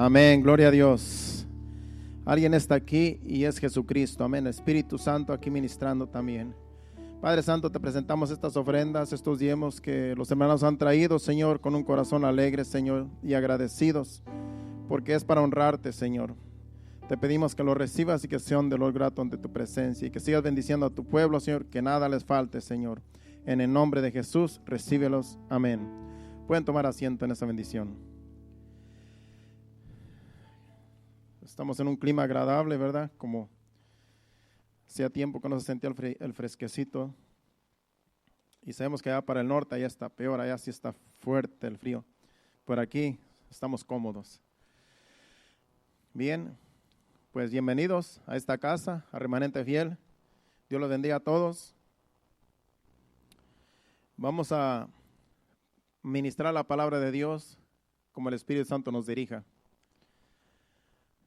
Amén, gloria a Dios. Alguien está aquí y es Jesucristo. Amén. Espíritu Santo aquí ministrando también. Padre Santo, te presentamos estas ofrendas, estos diezmos que los hermanos han traído, Señor, con un corazón alegre, Señor, y agradecidos, porque es para honrarte, Señor. Te pedimos que los recibas y que sean de olor grato ante tu presencia y que sigas bendiciendo a tu pueblo, Señor, que nada les falte, Señor. En el nombre de Jesús, recíbelos. Amén. Pueden tomar asiento en esa bendición. Estamos en un clima agradable, ¿verdad? Como hacía tiempo que no se sentía el fresquecito. Y sabemos que allá para el norte, allá está peor, allá sí está fuerte el frío. Por aquí estamos cómodos. Bien, pues bienvenidos a esta casa, a Remanente Fiel. Dios los bendiga a todos. Vamos a ministrar la palabra de Dios como el Espíritu Santo nos dirija.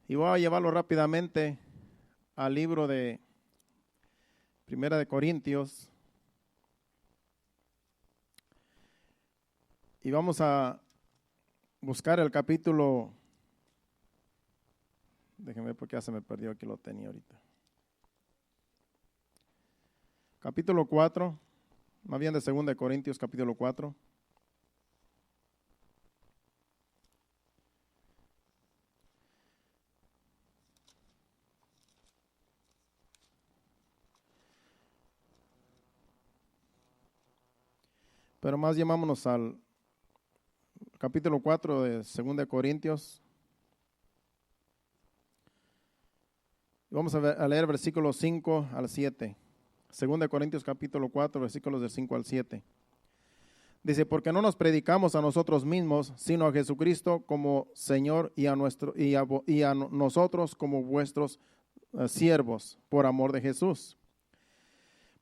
Y voy a llevarlo rápidamente al libro de Primera de Corintios. Y vamos a buscar el capítulo. Déjenme ver porque ya se me perdió, aquí lo tenía ahorita. Capítulo 4, más bien de 2 de Corintios, capítulo 4. Pero más llamámonos al capítulo 4 de 2 de Corintios. Vamos a leer versículos 5 al 7. 2 de Corintios capítulo 4, versículos del 5 al 7. Dice, porque no nos predicamos a nosotros mismos, sino a Jesucristo como Señor y a nosotros como vuestros siervos, por amor de Jesús.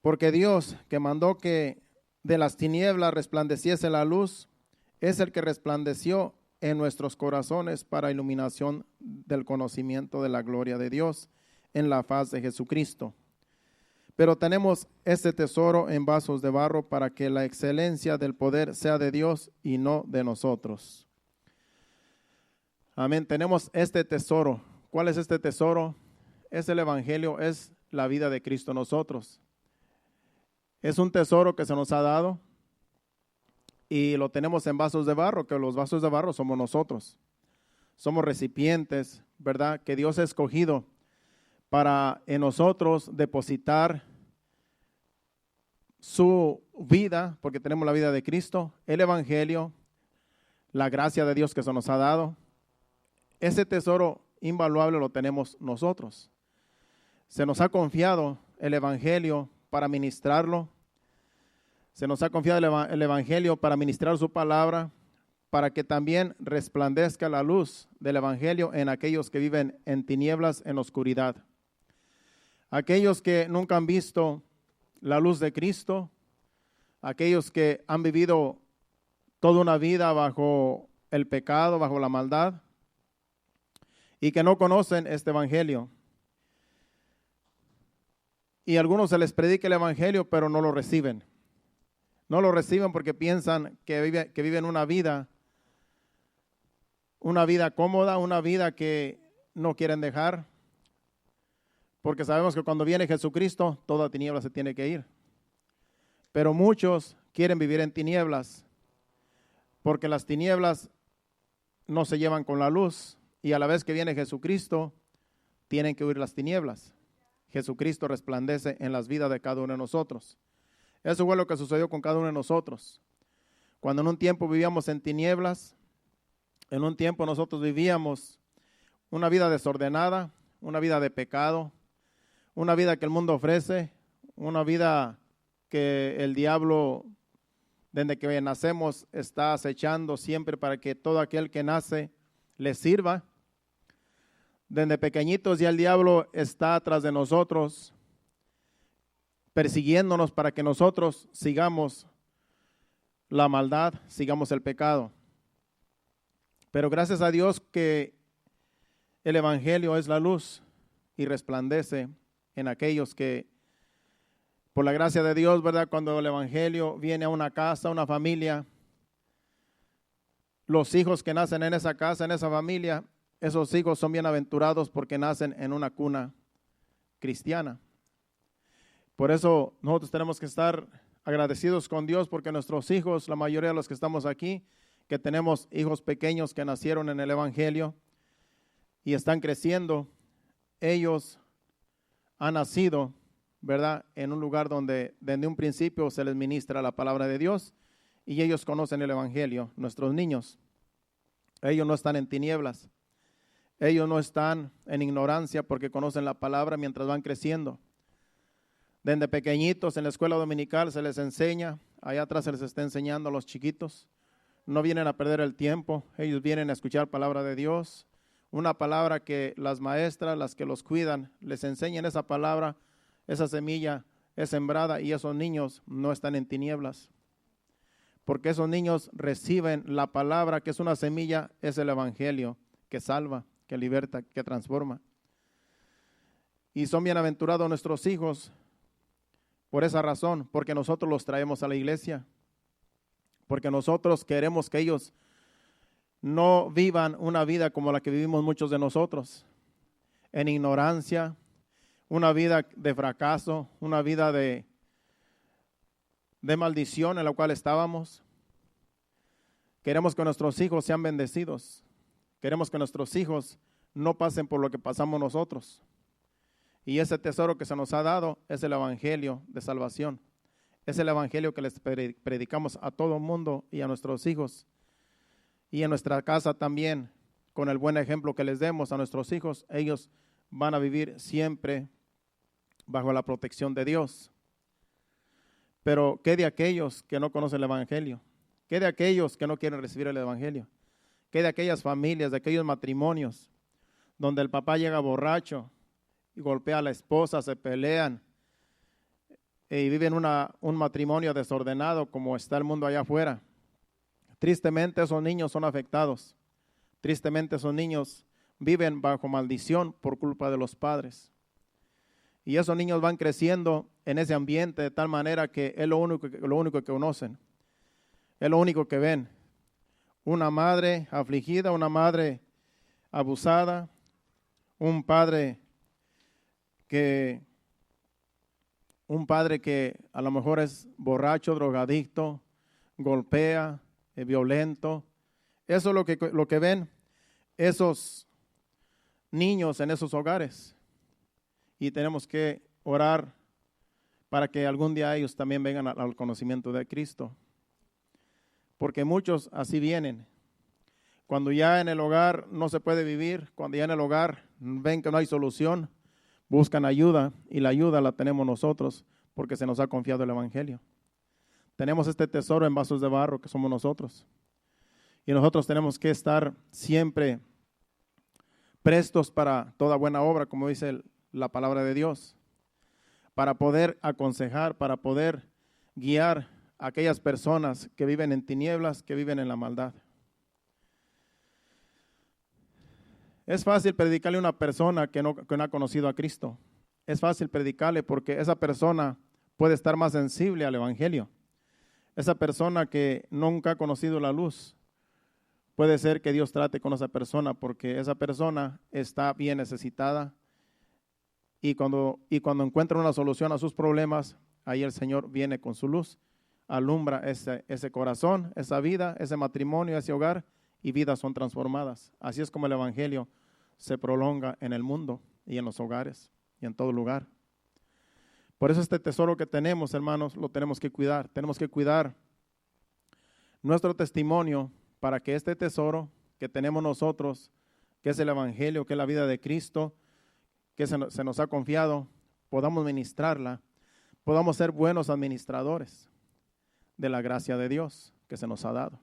Porque Dios, que mandó que de las tinieblas resplandeciese la luz, es el que resplandeció en nuestros corazones para iluminación del conocimiento de la gloria de Dios en la faz de Jesucristo. Pero tenemos este tesoro en vasos de barro para que la excelencia del poder sea de Dios y no de nosotros. Amén. Tenemos este tesoro. ¿Cuál es este tesoro? Es el Evangelio, es la vida de Cristo en nosotros. Es un tesoro que se nos ha dado y lo tenemos en vasos de barro, que los vasos de barro somos nosotros. Somos recipientes, ¿verdad? Que Dios ha escogido para en nosotros depositar su vida, porque tenemos la vida de Cristo, el Evangelio, la gracia de Dios que se nos ha dado. Ese tesoro invaluable lo tenemos nosotros. Se nos ha confiado el Evangelio para ministrarlo. Se nos ha confiado el Evangelio para ministrar su palabra, para que también resplandezca la luz del Evangelio en aquellos que viven en tinieblas, en oscuridad. Aquellos que nunca han visto la luz de Cristo, aquellos que han vivido toda una vida bajo el pecado, bajo la maldad, y que no conocen este Evangelio. Y a algunos se les predica el Evangelio, pero no lo reciben. No lo reciben porque piensan que viven una vida cómoda, una vida que no quieren dejar. Porque sabemos que cuando viene Jesucristo, toda tiniebla se tiene que ir. Pero muchos quieren vivir en tinieblas, porque las tinieblas no se llevan con la luz. Y a la vez que viene Jesucristo, tienen que huir las tinieblas. Jesucristo resplandece en las vidas de cada uno de nosotros. Eso fue lo que sucedió con cada uno de nosotros. Cuando en un tiempo vivíamos en tinieblas, en un tiempo nosotros vivíamos una vida desordenada, una vida de pecado, una vida que el mundo ofrece, una vida que el diablo, desde que nacemos, está acechando siempre para que todo aquel que nace le sirva. Desde pequeñitos ya el diablo está atrás de nosotros, persiguiéndonos para que nosotros sigamos la maldad, sigamos el pecado. Pero gracias a Dios que el Evangelio es la luz y resplandece en aquellos que, por la gracia de Dios, ¿verdad? Cuando el Evangelio viene a una casa, a una familia, los hijos que nacen en esa casa, en esa familia, esos hijos son bienaventurados porque nacen en una cuna cristiana. Por eso nosotros tenemos que estar agradecidos con Dios porque nuestros hijos, la mayoría de los que estamos aquí, que tenemos hijos pequeños que nacieron en el Evangelio y están creciendo, ellos han nacido, ¿verdad?, en un lugar donde desde un principio se les ministra la palabra de Dios y ellos conocen el Evangelio. Nuestros niños, ellos no están en tinieblas, ellos no están en ignorancia porque conocen la palabra mientras van creciendo. Desde pequeñitos en la escuela dominical se les enseña, allá atrás se les está enseñando a los chiquitos. No vienen a perder el tiempo, ellos vienen a escuchar palabra de Dios. Una palabra que las maestras, las que los cuidan, les enseñan esa palabra, esa semilla es sembrada y esos niños no están en tinieblas. Porque esos niños reciben la palabra que es una semilla, es el Evangelio que salva, que liberta, que transforma. Y son bienaventurados nuestros hijos por esa razón, porque nosotros los traemos a la iglesia, porque nosotros queremos que ellos no vivan una vida como la que vivimos muchos de nosotros, en ignorancia, una vida de fracaso, una vida de maldición en la cual estábamos. Queremos que nuestros hijos sean bendecidos, queremos que nuestros hijos no pasen por lo que pasamos nosotros. Y ese tesoro que se nos ha dado es el Evangelio de salvación. Es el Evangelio que les predicamos a todo el mundo y a nuestros hijos. Y en nuestra casa también, con el buen ejemplo que les demos a nuestros hijos, ellos van a vivir siempre bajo la protección de Dios. Pero ¿qué de aquellos que no conocen el Evangelio? ¿Qué de aquellos que no quieren recibir el Evangelio? ¿Qué de aquellas familias, de aquellos matrimonios donde el papá llega borracho y golpea a la esposa, se pelean y viven un matrimonio desordenado como está el mundo allá afuera? Tristemente esos niños son afectados. Tristemente esos niños viven bajo maldición por culpa de los padres. Y esos niños van creciendo en ese ambiente de tal manera que es lo único que conocen. Es lo único que ven. Una madre afligida, una madre abusada, un padre que a lo mejor es borracho, drogadicto, golpea, violento. Eso es lo que ven esos niños en esos hogares. Y tenemos que orar para que algún día ellos también vengan al conocimiento de Cristo. Porque muchos así vienen. Cuando ya en el hogar no se puede vivir, cuando ya en el hogar ven que no hay solución, buscan ayuda y la ayuda la tenemos nosotros porque se nos ha confiado el Evangelio. Tenemos este tesoro en vasos de barro que somos nosotros. Y nosotros tenemos que estar siempre prestos para toda buena obra, como dice la palabra de Dios, para poder aconsejar, para poder guiar a aquellas personas que viven en tinieblas, que viven en la maldad. Es fácil predicarle a una persona que no ha conocido a Cristo. Es fácil predicarle porque esa persona puede estar más sensible al Evangelio. Esa persona que nunca ha conocido la luz, puede ser que Dios trate con esa persona porque esa persona está bien necesitada y cuando encuentra una solución a sus problemas, ahí el Señor viene con su luz, alumbra ese corazón, esa vida, ese matrimonio, ese hogar y vidas son transformadas. Así es como el Evangelio se prolonga en el mundo y en los hogares y en todo lugar. Por eso este tesoro que tenemos, hermanos, lo tenemos que cuidar. Tenemos que cuidar nuestro testimonio para que este tesoro que tenemos nosotros, que es el Evangelio, que es la vida de Cristo, que se nos ha confiado, podamos ministrarla, podamos ser buenos administradores de la gracia de Dios que se nos ha dado.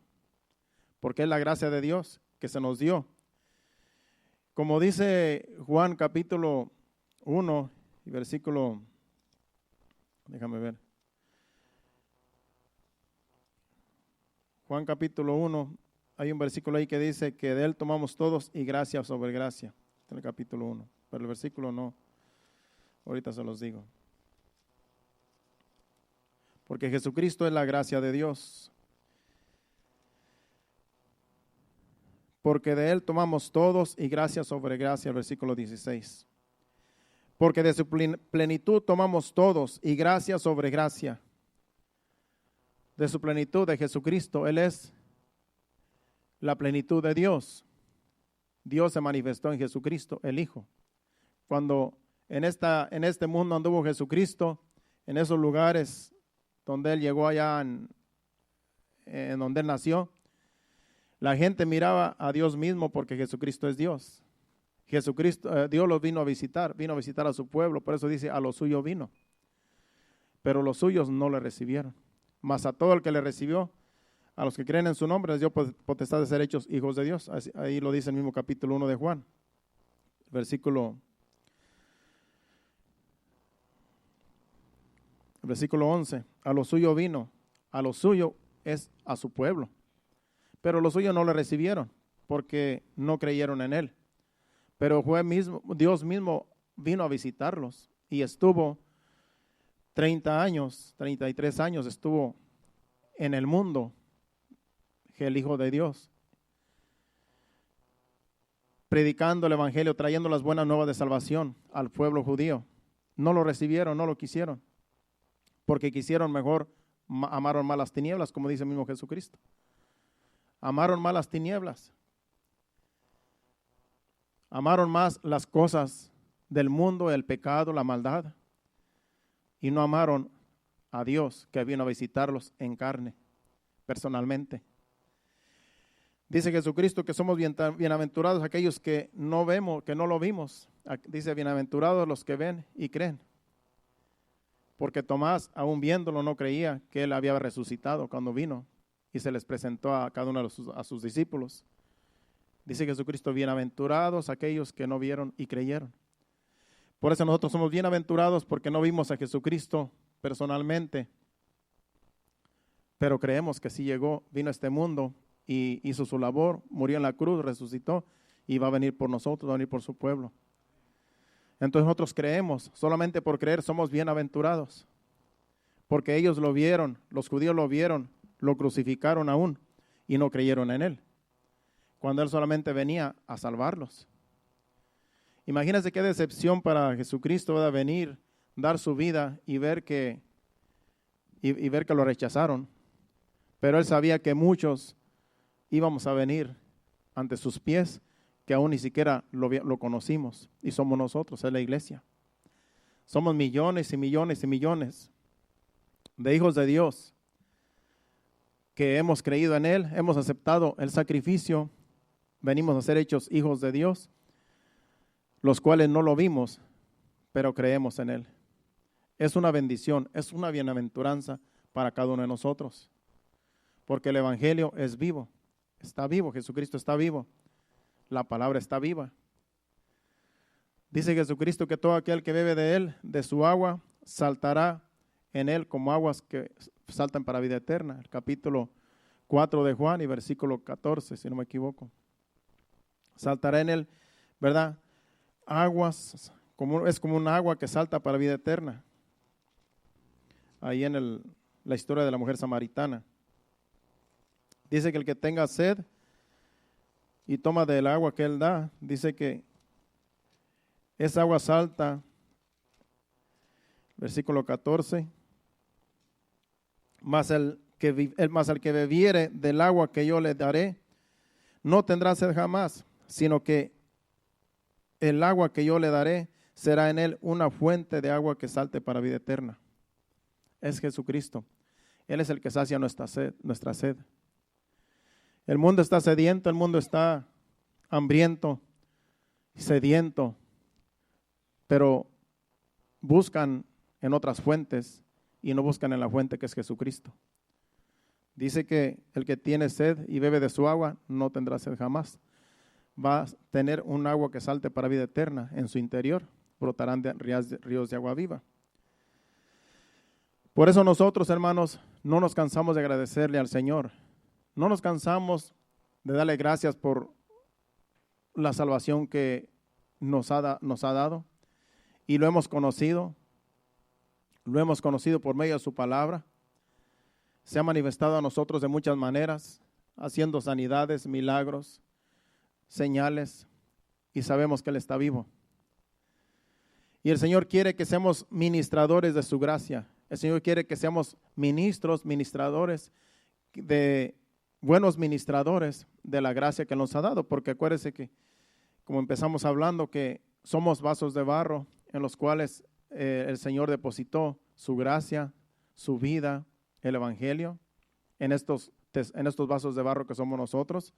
Porque es la gracia de Dios que se nos dio. Como dice Juan capítulo 1 y versículo, déjame ver. Juan capítulo 1, hay un versículo ahí que dice que de él tomamos todos y gracia sobre gracia. Está en el capítulo 1, pero el versículo no. Ahorita se los digo. Porque Jesucristo es la gracia de Dios. porque de Él tomamos todos y gracia sobre gracia, el versículo 16. Porque de su plenitud tomamos todos y gracia sobre gracia. De su plenitud de Jesucristo, Él es la plenitud de Dios. Dios se manifestó en Jesucristo, el Hijo. Cuando en este mundo anduvo Jesucristo, en esos lugares donde Él llegó allá en donde Él nació, la gente miraba a Dios mismo porque Jesucristo es Dios. Jesucristo, Dios los vino a visitar a su pueblo, por eso dice, a lo suyo vino. Pero los suyos no le recibieron. Mas a todo el que le recibió, a los que creen en su nombre, les dio potestad de ser hechos hijos de Dios. Ahí lo dice el mismo capítulo 1 de Juan, versículo 11. A lo suyo vino, a lo suyo es a su pueblo. Pero los suyos no le recibieron, porque no creyeron en Él. Pero Dios mismo vino a visitarlos y estuvo 30 años, 33 años estuvo en el mundo, el Hijo de Dios, predicando el Evangelio, trayendo las buenas nuevas de salvación al pueblo judío. No lo recibieron, no lo quisieron, porque quisieron mejor, amaron más las tinieblas, como dice el mismo Jesucristo. Amaron más las tinieblas. Amaron más las cosas del mundo, el pecado, la maldad, y no amaron a Dios, que vino a visitarlos en carne, personalmente. Dice Jesucristo que somos bienaventurados aquellos que no vemos, que no lo vimos. Dice, bienaventurados los que ven y creen. Porque Tomás, aún viéndolo, no creía que Él había resucitado cuando vino y se les presentó a cada uno de sus discípulos. Dice Jesucristo, bienaventurados aquellos que no vieron y creyeron. Por eso nosotros somos bienaventurados porque no vimos a Jesucristo personalmente, pero creemos que sí llegó, vino a este mundo y hizo su labor, murió en la cruz, resucitó y va a venir por nosotros, va a venir por su pueblo. Entonces nosotros creemos, solamente por creer somos bienaventurados, porque ellos lo vieron, los judíos lo vieron, lo crucificaron aún y no creyeron en Él, cuando Él solamente venía a salvarlos. Imagínense qué decepción para Jesucristo va a venir, dar su vida y ver que lo rechazaron. Pero Él sabía que muchos íbamos a venir ante sus pies, que aún ni siquiera lo conocimos, y somos nosotros, es la iglesia. Somos millones y millones y millones de hijos de Dios que hemos creído en Él, hemos aceptado el sacrificio, venimos a ser hechos hijos de Dios, los cuales no lo vimos, pero creemos en Él. Es una bendición, es una bienaventuranza para cada uno de nosotros, porque el Evangelio es vivo, está vivo, Jesucristo está vivo, la palabra está viva. Dice Jesucristo que todo aquel que bebe de Él, de su agua, saltará en Él como aguas que saltan para vida eterna. El capítulo 4 de Juan y versículo 14, si no me equivoco. Saltará en Él, ¿verdad? Aguas, es como un agua que salta para vida eterna. Ahí en la historia de la mujer samaritana. Dice que el que tenga sed y toma del agua que Él da, dice que esa agua salta, versículo 14, mas el que bebiere del agua que yo le daré, no tendrá sed jamás, sino que el agua que yo le daré será en él una fuente de agua que salte para vida eterna. Es Jesucristo. Él es el que sacia nuestra sed. El mundo está sediento, el mundo está hambriento, sediento, pero buscan en otras fuentes y no buscan en la fuente que es Jesucristo. Dice que el que tiene sed y bebe de su agua no tendrá sed jamás. Va a tener un agua que salte para vida eterna. En su interior brotarán ríos de agua viva. Por eso nosotros, hermanos, no nos cansamos de agradecerle al Señor. No nos cansamos de darle gracias por la salvación que nos ha dado. Y lo hemos conocido por medio de su palabra. Se ha manifestado a nosotros de muchas maneras, haciendo sanidades, milagros, señales y sabemos que Él está vivo. Y el Señor quiere que seamos ministradores de su gracia. El Señor quiere que seamos ministradores, buenos ministradores de la gracia que nos ha dado. Porque acuérdense que, como empezamos hablando, que somos vasos de barro en los cuales el Señor depositó su gracia, su vida, el Evangelio, en estos vasos de barro que somos nosotros.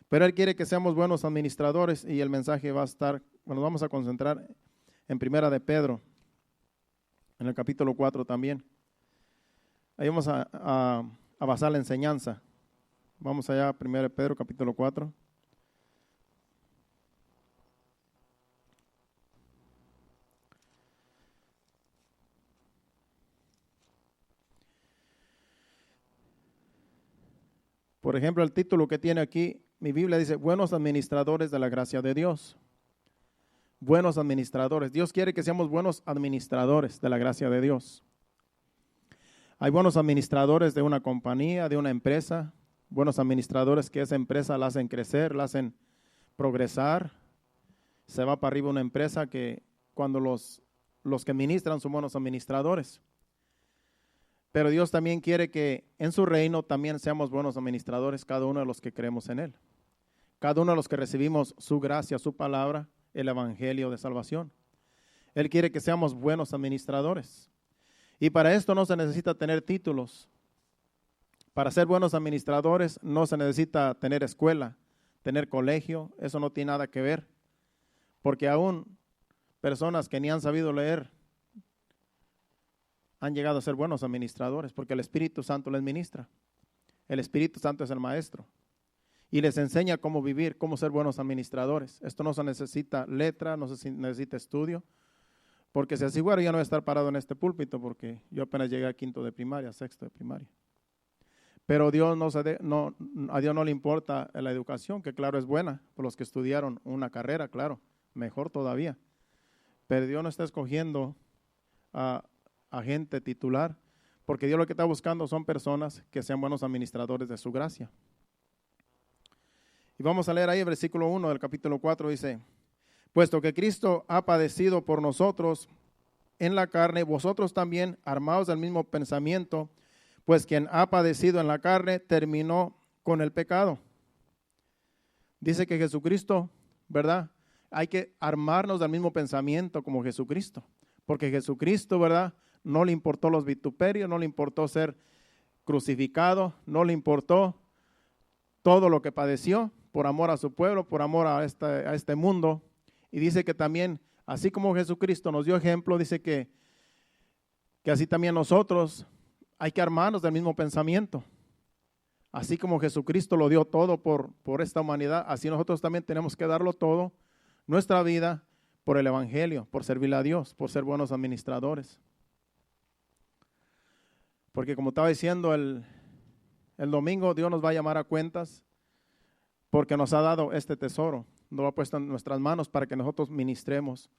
Pero Él quiere que seamos buenos administradores y el mensaje va a estar, bueno, nos vamos a concentrar en Primera de Pedro, en el capítulo 4 también. Ahí vamos a basar la enseñanza. Vamos allá a Primera de Pedro, capítulo 4. Por ejemplo, el título que tiene aquí, mi Biblia dice, buenos administradores de la gracia de Dios. Buenos administradores. Dios quiere que seamos buenos administradores de la gracia de Dios. Hay buenos administradores de una compañía, de una empresa, buenos administradores que esa empresa la hacen crecer, la hacen progresar. Se va para arriba una empresa que cuando los que ministran son buenos administradores. Pero Dios también quiere que en su reino también seamos buenos administradores, cada uno de los que creemos en Él. Cada uno de los que recibimos su gracia, su palabra, el evangelio de salvación. Él quiere que seamos buenos administradores. Y para esto no se necesita tener títulos. Para ser buenos administradores no se necesita tener escuela, tener colegio. Eso no tiene nada que ver. Porque aún personas que ni han sabido leer han llegado a ser buenos administradores, porque el Espíritu Santo les ministra. El Espíritu Santo es el maestro. Y les enseña cómo vivir, cómo ser buenos administradores. Esto no se necesita letra, no se necesita estudio. Porque si así fuera, yo no voy a estar parado en este púlpito, porque yo apenas llegué a quinto de primaria, sexto de primaria. Pero a Dios no le importa la educación, que claro es buena, por los que estudiaron una carrera, claro, mejor todavía. Pero Dios no está escogiendo a gente titular, porque Dios lo que está buscando son personas que sean buenos administradores de su gracia. Y vamos a leer ahí el versículo 1 del capítulo 4, dice, puesto que Cristo ha padecido por nosotros en la carne, vosotros también, armados del mismo pensamiento, pues quien ha padecido en la carne terminó con el pecado. Dice que Jesucristo, ¿verdad? Hay que armarnos del mismo pensamiento como Jesucristo, porque Jesucristo, ¿verdad? No le importó los vituperios, no le importó ser crucificado, no le importó todo lo que padeció por amor a su pueblo, por amor a este mundo. Y dice que también, así como Jesucristo nos dio ejemplo, dice que así también nosotros hay que armarnos del mismo pensamiento. Así como Jesucristo lo dio todo por esta humanidad, así nosotros también tenemos que darlo todo, nuestra vida, por el Evangelio, por servirle a Dios, por ser buenos administradores. Porque como estaba diciendo el domingo, Dios nos va a llamar a cuentas porque nos ha dado este tesoro. Nos lo ha puesto en nuestras manos para que nosotros ministremos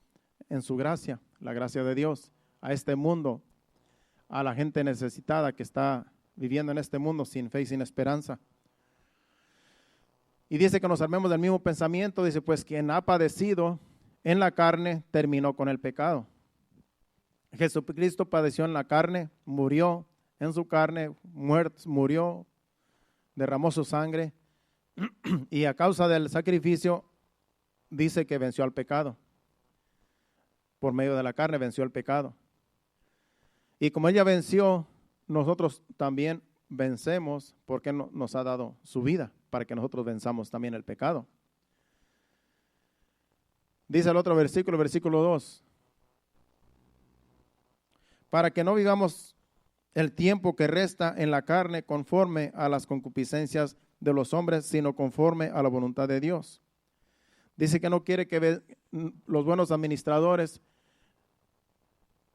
en su gracia, la gracia de Dios, a este mundo, a la gente necesitada que está viviendo en este mundo sin fe y sin esperanza. Y dice que nos armemos del mismo pensamiento, dice, pues quien ha padecido en la carne terminó con el pecado. Jesucristo padeció en la carne, murió en su carne, murió, derramó su sangre y a causa del sacrificio dice que venció al pecado. Por medio de la carne venció el pecado. Y como ella venció, nosotros también vencemos porque nos ha dado su vida para que nosotros venzamos también el pecado. Dice el otro versículo, versículo 2. Para que no vivamos el tiempo que resta en la carne conforme a las concupiscencias de los hombres, sino conforme a la voluntad de Dios. Dice que no quiere que los buenos administradores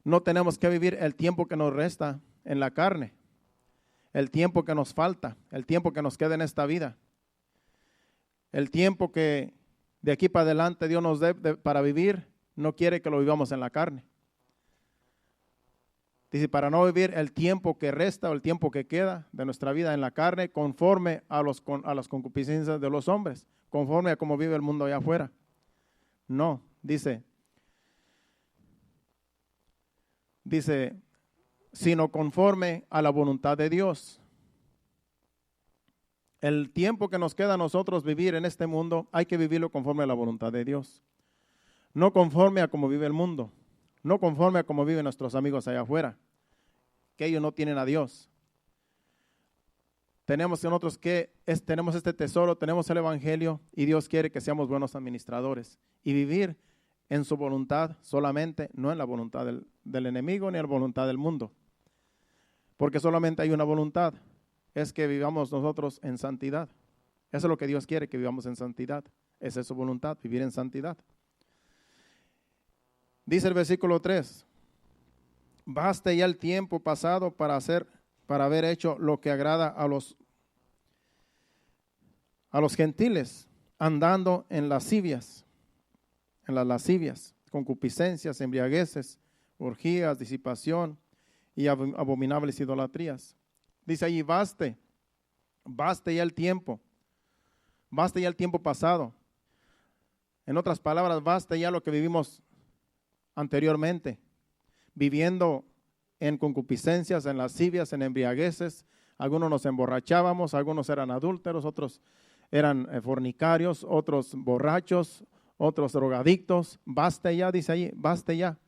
no tenemos que vivir el tiempo que nos resta en la carne, el tiempo que nos falta, el tiempo que nos queda en esta vida, el tiempo que de aquí para adelante Dios nos dé para vivir, no quiere que lo vivamos en la carne. Dice, para no vivir el tiempo que resta o el tiempo que queda de nuestra vida en la carne conforme a las concupiscencias de los hombres, conforme a cómo vive el mundo allá afuera. No, dice, sino conforme a la voluntad de Dios. El tiempo que nos queda a nosotros vivir en este mundo, hay que vivirlo conforme a la voluntad de Dios. No conforme a cómo vive el mundo, no conforme a cómo viven nuestros amigos allá afuera, que ellos no tienen a Dios. Tenemos nosotros tenemos este tesoro, tenemos el Evangelio, y Dios quiere que seamos buenos administradores y vivir en su voluntad solamente, no en la voluntad del enemigo ni en la voluntad del mundo. Porque solamente hay una voluntad, es que vivamos nosotros en santidad. Eso es lo que Dios quiere, que vivamos en santidad. Esa es su voluntad, vivir en santidad. Dice el versículo 3, baste ya el tiempo pasado para haber hecho lo que agrada a los gentiles, andando en lascivias, concupiscencias, embriagueces, orgías, disipación y abominables idolatrías. Dice allí, baste ya el tiempo pasado. En otras palabras, baste ya lo que vivimos anteriormente, viviendo en concupiscencias, en lascivias, en embriagueces. Algunos nos emborrachábamos, algunos eran adúlteros, otros eran fornicarios, otros borrachos, otros drogadictos. Baste ya, dice allí, baste ya.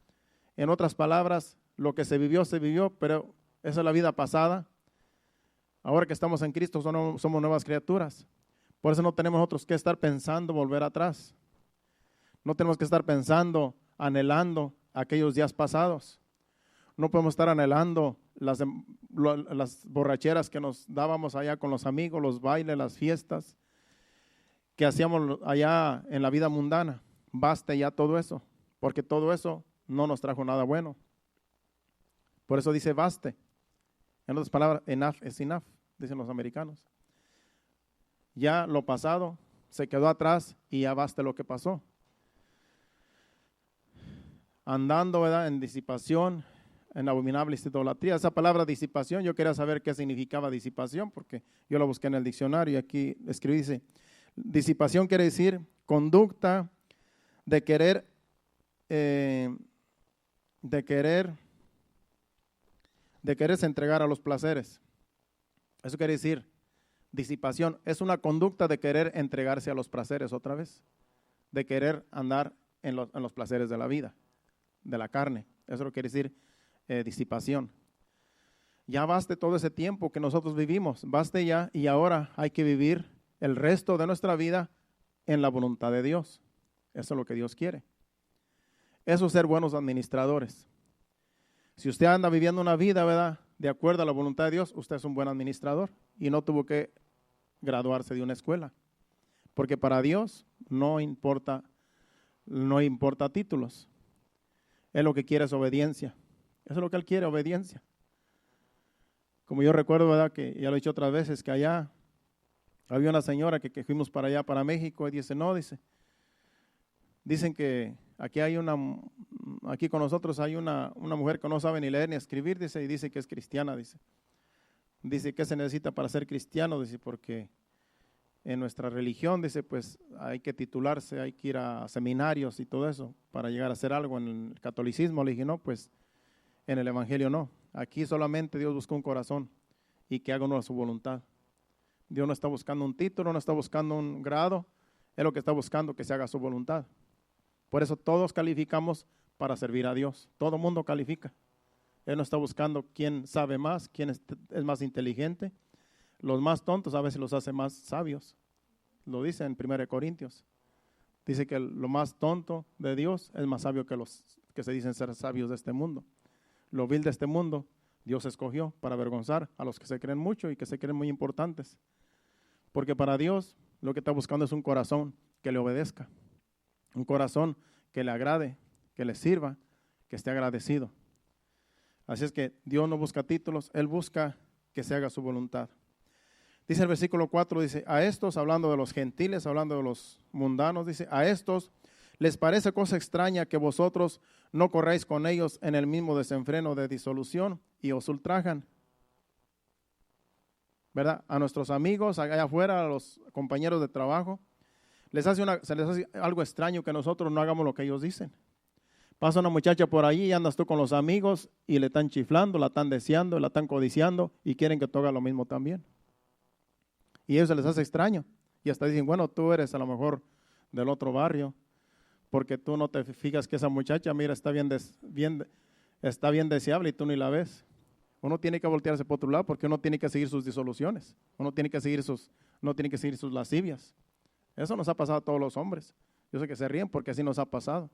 En otras palabras, lo que se vivió, pero esa es la vida pasada. Ahora que estamos en Cristo somos nuevas criaturas. Por eso no tenemos nosotros que estar pensando volver atrás. No tenemos que estar pensando, anhelando aquellos días pasados. No podemos estar anhelando las borracheras que nos dábamos allá con los amigos, los bailes, las fiestas que hacíamos allá en la vida mundana. Baste ya todo eso, porque todo eso no nos trajo nada bueno. Por eso dice baste. En otras palabras, enough is enough, dicen los americanos. Ya lo pasado se quedó atrás y ya baste lo que pasó. Andando, ¿verdad?, en disipación, en abominables idolatría. Esa palabra disipación, yo quería saber qué significaba disipación, porque yo la busqué en el diccionario y aquí escribí, dice, disipación quiere decir conducta de quererse entregar a los placeres. Eso quiere decir, disipación es una conducta de querer entregarse a los placeres otra vez, de querer andar en los placeres de la vida, de la carne. Eso lo quiere decir disipación. Ya baste todo ese tiempo que nosotros vivimos, baste ya, y ahora hay que vivir el resto de nuestra vida en la voluntad de Dios. Eso es lo que Dios quiere. Eso es ser buenos administradores. Si usted anda viviendo una vida, ¿verdad?, de acuerdo a la voluntad de Dios, usted es un buen administrador y no tuvo que graduarse de una escuela. Porque para Dios no importa títulos. Él lo que quiere es obediencia. Eso es lo que Él quiere, obediencia. Como yo recuerdo, ¿verdad?, que ya lo he dicho otras veces, que allá había una señora que fuimos para allá, para México, y dicen que aquí con nosotros hay una mujer que no sabe ni leer ni escribir, y dice que es cristiana, dice que se necesita para ser cristiano, dice, porque en nuestra religión, dice, pues hay que titularse, hay que ir a seminarios y todo eso para llegar a hacer algo. En el catolicismo le dije, no, pues en el evangelio no, aquí solamente Dios busca un corazón y que haga uno a su voluntad. Dios no está buscando un título, no está buscando un grado, es lo que está buscando, que se haga su voluntad. Por eso todos calificamos para servir a Dios, todo mundo califica. Él no está buscando quién sabe más, quién es más inteligente. Los más tontos a veces los hace más sabios. Lo dice en 1 Corintios. Dice que lo más tonto de Dios es más sabio que los que se dicen ser sabios de este mundo. Lo vil de este mundo, Dios escogió para avergonzar a los que se creen mucho y que se creen muy importantes. Porque para Dios lo que está buscando es un corazón que le obedezca. Un corazón que le agrade, que le sirva, que esté agradecido. Así es que Dios no busca títulos, Él busca que se haga su voluntad. Dice el versículo 4, dice, a estos, hablando de los gentiles, hablando de los mundanos, dice, a estos ¿Les parece cosa extraña que vosotros no corráis con ellos en el mismo desenfreno de disolución y os ultrajan? ¿Verdad? A nuestros amigos allá afuera, a los compañeros de trabajo, se les hace algo extraño que nosotros no hagamos lo que ellos dicen. Pasa una muchacha por ahí y andas tú con los amigos y le están chiflando, la están deseando, la están codiciando y quieren que tú hagas lo mismo también. Y a ellos se les hace extraño. Y hasta dicen, bueno, tú eres a lo mejor del otro barrio, porque tú no te fijas que esa muchacha, mira, está bien deseable y tú ni la ves. Uno tiene que voltearse por otro lado porque uno tiene que seguir sus disoluciones. Uno tiene que seguir sus lascivias. Eso nos ha pasado a todos los hombres. Yo sé que se ríen porque así nos ha pasado.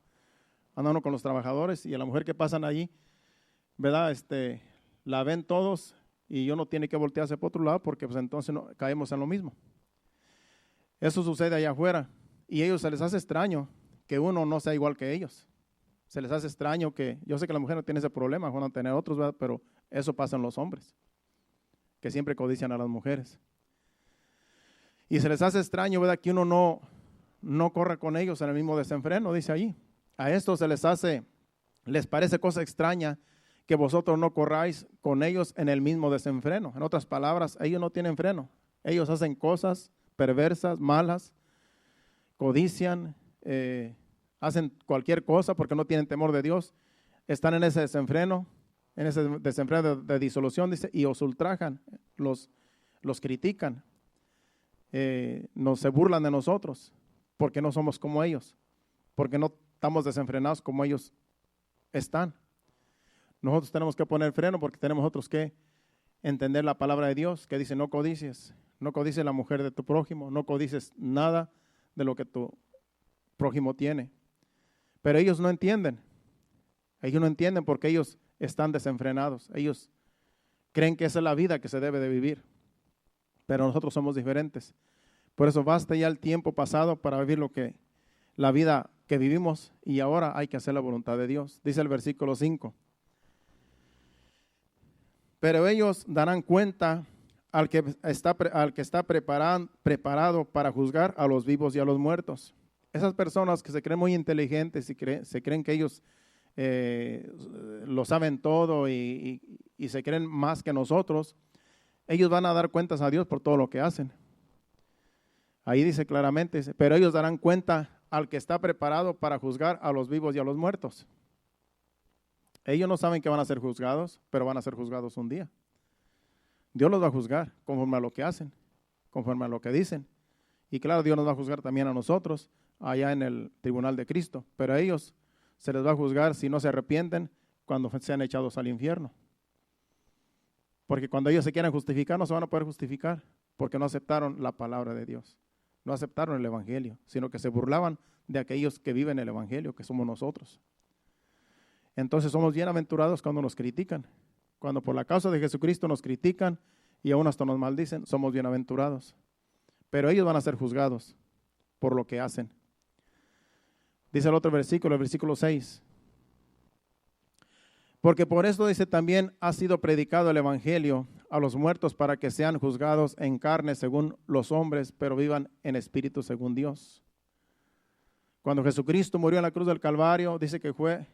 Anda uno con los trabajadores y a la mujer que pasan allí, ¿verdad? La ven todos y uno tiene que voltearse por otro lado porque pues entonces caemos en lo mismo. Eso sucede allá afuera y a ellos se les hace extraño que uno no sea igual que ellos. Se les hace extraño que, yo sé que la mujer no tiene ese problema, van a tener otros, ¿verdad? Pero eso pasa en los hombres, que siempre codician a las mujeres. Y se les hace extraño, ¿verdad? Que uno no corra con ellos en el mismo desenfreno, dice ahí. A esto les parece cosa extraña que vosotros no corráis con ellos en el mismo desenfreno. En otras palabras, ellos no tienen freno. Ellos hacen cosas perversas, malas, codician, hacen cualquier cosa porque no tienen temor de Dios. Están en ese desenfreno de disolución, dice, y os ultrajan, los critican, se burlan de nosotros porque no somos como ellos, porque no estamos desenfrenados como ellos están. Nosotros tenemos que poner freno porque tenemos nosotros que entender la palabra de Dios que dice no codicies la mujer de tu prójimo, no codicies nada de lo que tu prójimo tiene. Pero ellos no entienden porque ellos están desenfrenados, ellos creen que esa es la vida que se debe de vivir, pero nosotros somos diferentes. Por eso basta ya el tiempo pasado para vivir la vida que vivimos y ahora hay que hacer la voluntad de Dios. Dice el versículo 5. Pero ellos darán cuenta al que está preparado para juzgar a los vivos y a los muertos. Esas personas que se creen muy inteligentes y se creen que ellos lo saben todo y se creen más que nosotros, ellos van a dar cuentas a Dios por todo lo que hacen. Ahí dice claramente, pero ellos darán cuenta al que está preparado para juzgar a los vivos y a los muertos. Ellos no saben que van a ser juzgados, pero van a ser juzgados un día. Dios los va a juzgar conforme a lo que hacen, conforme a lo que dicen. Y claro, Dios nos va a juzgar también a nosotros, allá en el tribunal de Cristo. Pero a ellos se les va a juzgar si no se arrepienten cuando sean echados al infierno. Porque cuando ellos se quieran justificar, no se van a poder justificar, porque no aceptaron la palabra de Dios. No aceptaron el evangelio, sino que se burlaban de aquellos que viven el evangelio, que somos nosotros. Entonces somos bienaventurados cuando nos critican. Cuando por la causa de Jesucristo nos critican y aún hasta nos maldicen, somos bienaventurados. Pero ellos van a ser juzgados por lo que hacen. Dice el otro versículo, el versículo 6. Porque por esto dice también, ha sido predicado el evangelio a los muertos para que sean juzgados en carne según los hombres, pero vivan en espíritu según Dios. Cuando Jesucristo murió en la cruz del Calvario, dice que fue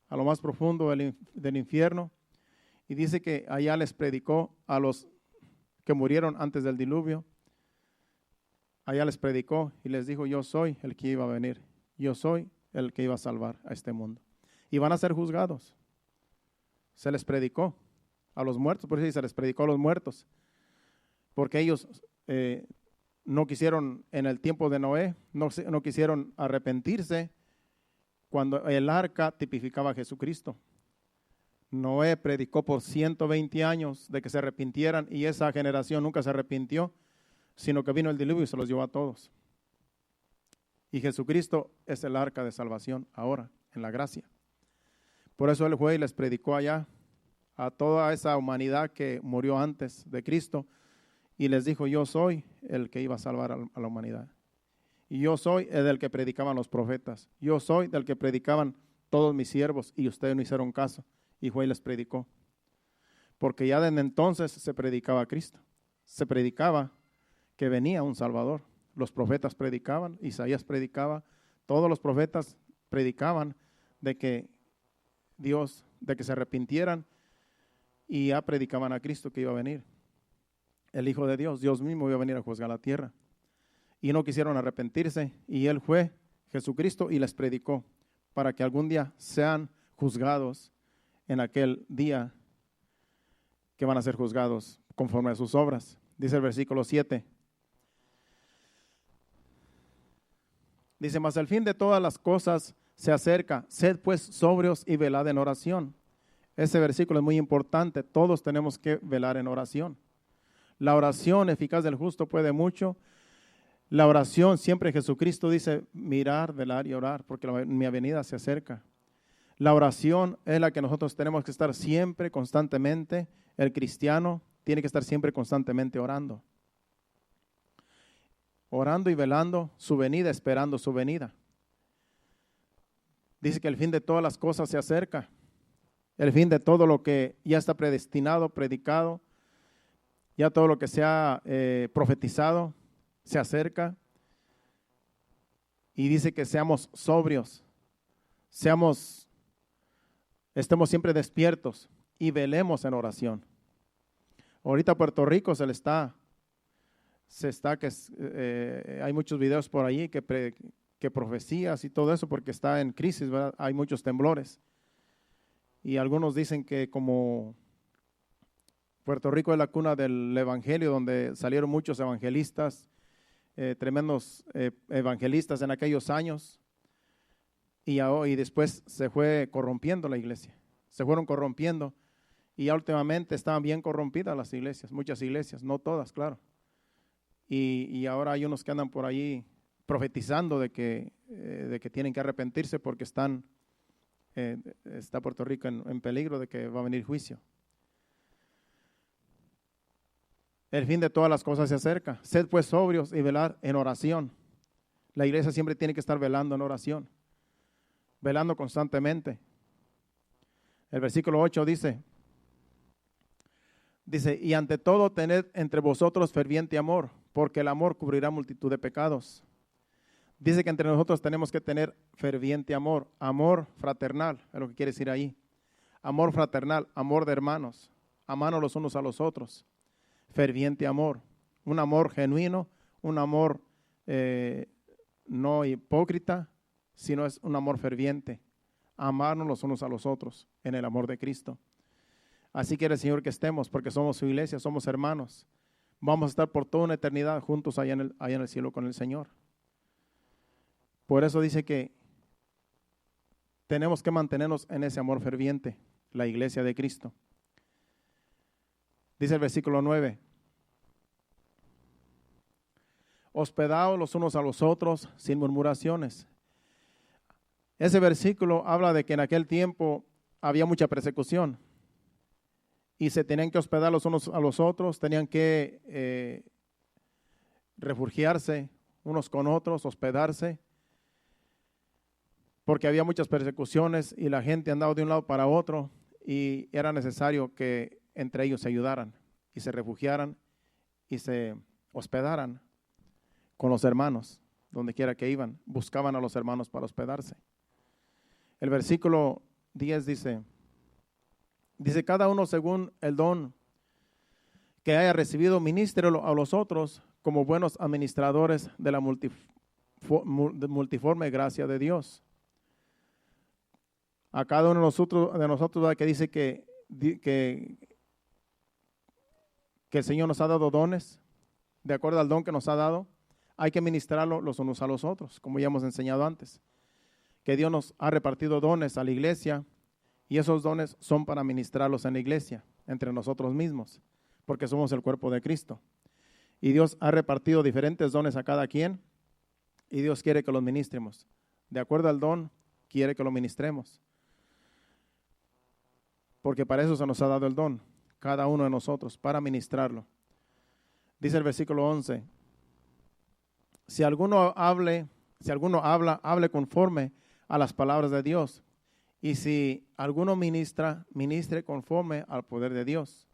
a lo más profundo del infierno y dice que allá les predicó a los que murieron antes del diluvio. Allá les predicó y les dijo, yo soy el que iba a venir, yo soy el que iba a salvar a este mundo. Y van a ser juzgados. Se les predicó a los muertos, por eso se les predicó a los muertos, porque ellos no quisieron en el tiempo de Noé, no quisieron arrepentirse cuando el arca tipificaba a Jesucristo. Noé predicó por 120 años de que se arrepintieran y esa generación nunca se arrepintió, sino que vino el diluvio y se los llevó a todos. Y Jesucristo es el arca de salvación ahora, en la gracia. Por eso él fue y les predicó allá a toda esa humanidad que murió antes de Cristo y les dijo, yo soy el que iba a salvar a la humanidad. Y yo soy el del que predicaban los profetas. Yo soy del que predicaban todos mis siervos y ustedes no hicieron caso. Y fue y les predicó. Porque ya desde entonces se predicaba a Cristo. Se predicaba que venía un Salvador. Los profetas predicaban, Isaías predicaba, Todos los profetas predicaban de que de que se arrepintieran, y ya predicaban a Cristo que iba a venir. El Hijo de Dios, Dios mismo iba a venir a juzgar la tierra. Y no quisieron arrepentirse, y Él fue Jesucristo y les predicó para que algún día sean juzgados en aquel día que van a ser juzgados conforme a sus obras. Dice el versículo 7. Dice, mas el fin de todas las cosas se acerca, sed pues sobrios y velad en oración. Ese versículo es muy importante, todos tenemos que velar en oración. La oración eficaz del justo puede mucho. La oración, siempre Jesucristo dice, mirar, velar y orar, porque mi venida se acerca. La oración es la que nosotros tenemos que estar siempre, constantemente. El cristiano tiene que estar siempre, constantemente orando. Orando y velando su venida, esperando su venida. Dice que el fin de todas las cosas se acerca. El fin de todo lo que ya está predestinado, predicado, ya todo lo que se ha profetizado, se acerca. Y dice que seamos sobrios, estemos siempre despiertos y velemos en oración. Ahorita Puerto Rico hay muchos videos por ahí que profecías y todo eso, porque está en crisis, ¿verdad? Hay muchos temblores. Y algunos dicen que como Puerto Rico es la cuna del evangelio, donde salieron muchos evangelistas, tremendos evangelistas en aquellos años, y después se fue corrompiendo la iglesia, se fueron corrompiendo, y ya últimamente estaban bien corrompidas las iglesias, muchas iglesias, no todas, claro, y ahora hay unos que andan por ahí profetizando de que tienen que arrepentirse porque está Puerto Rico en peligro de que va a venir juicio. El fin de todas las cosas se acerca. Sed pues sobrios y velad en oración. La iglesia siempre tiene que estar velando en oración, velando constantemente. El versículo 8 dice, y ante todo tened entre vosotros ferviente amor, porque el amor cubrirá multitud de pecados. Dice que entre nosotros tenemos que tener ferviente amor, amor fraternal, es lo que quiere decir ahí. Amor fraternal, amor de hermanos, amarnos los unos a los otros. Ferviente amor, un amor genuino, un amor no hipócrita, sino es un amor ferviente. Amarnos los unos a los otros en el amor de Cristo. Así quiere el Señor que estemos, porque somos su iglesia, somos hermanos. Vamos a estar por toda una eternidad juntos allá en el cielo con el Señor. Por eso dice que tenemos que mantenernos en ese amor ferviente, la iglesia de Cristo. Dice el versículo 9. Hospedaos los unos a los otros sin murmuraciones. Ese versículo habla de que en aquel tiempo había mucha persecución y se tenían que hospedar los unos a los otros, tenían que refugiarse unos con otros, hospedarse, porque había muchas persecuciones y la gente andaba de un lado para otro y era necesario que entre ellos se ayudaran y se refugiaran y se hospedaran con los hermanos, donde quiera que iban, buscaban a los hermanos para hospedarse. El versículo 10 dice, cada uno según el don que haya recibido, ministrelo a los otros como buenos administradores de la multiforme gracia de Dios. A cada uno de nosotros que dice que el Señor nos ha dado dones, de acuerdo al don que nos ha dado, hay que ministrarlo los unos a los otros, como ya hemos enseñado antes. Que Dios nos ha repartido dones a la iglesia y esos dones son para ministrarlos en la iglesia, entre nosotros mismos, porque somos el cuerpo de Cristo. Y Dios ha repartido diferentes dones a cada quien y Dios quiere que los ministremos. De acuerdo al don, quiere que lo ministremos. Porque para eso se nos ha dado el don, cada uno de nosotros, para ministrarlo. Dice el versículo 11, si alguno habla, hable conforme a las palabras de Dios. Y si alguno ministre conforme al poder de Dios.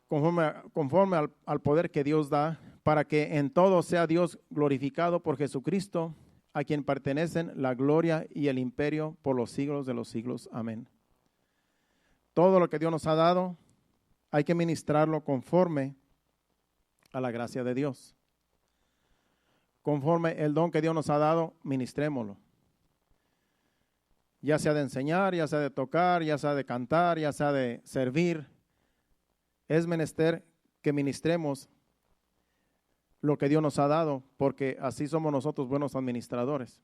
Conforme al poder que Dios da, para que en todo sea Dios glorificado por Jesucristo, a quien pertenecen la gloria y el imperio por los siglos de los siglos. Amén. Todo lo que Dios nos ha dado, hay que ministrarlo conforme a la gracia de Dios. Conforme el don que Dios nos ha dado, ministrémoslo. Ya sea de enseñar, ya sea de tocar, ya sea de cantar, ya sea de servir. Es menester que ministremos lo que Dios nos ha dado, porque así somos nosotros buenos administradores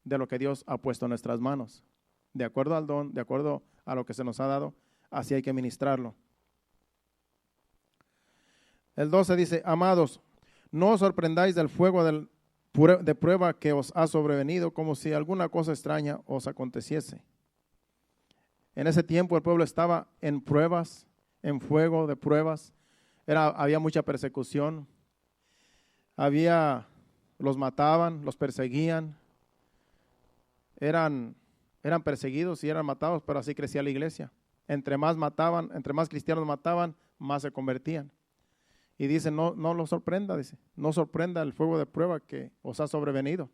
de lo que Dios ha puesto en nuestras manos. De acuerdo al don, de acuerdo a lo que se nos ha dado, así hay que ministrarlo. El 12 dice: amados, no os sorprendáis del fuego de prueba que os ha sobrevenido, como si alguna cosa extraña os aconteciese. En ese tiempo el pueblo estaba en pruebas, en fuego de pruebas. Había mucha persecución. Los mataban, los perseguían. Eran perseguidos y eran matados, pero así crecía la iglesia. Entre más mataban, entre más cristianos mataban, más se convertían. Y dice, no lo sorprenda, dice, no sorprenda el fuego de prueba que os ha sobrevenido.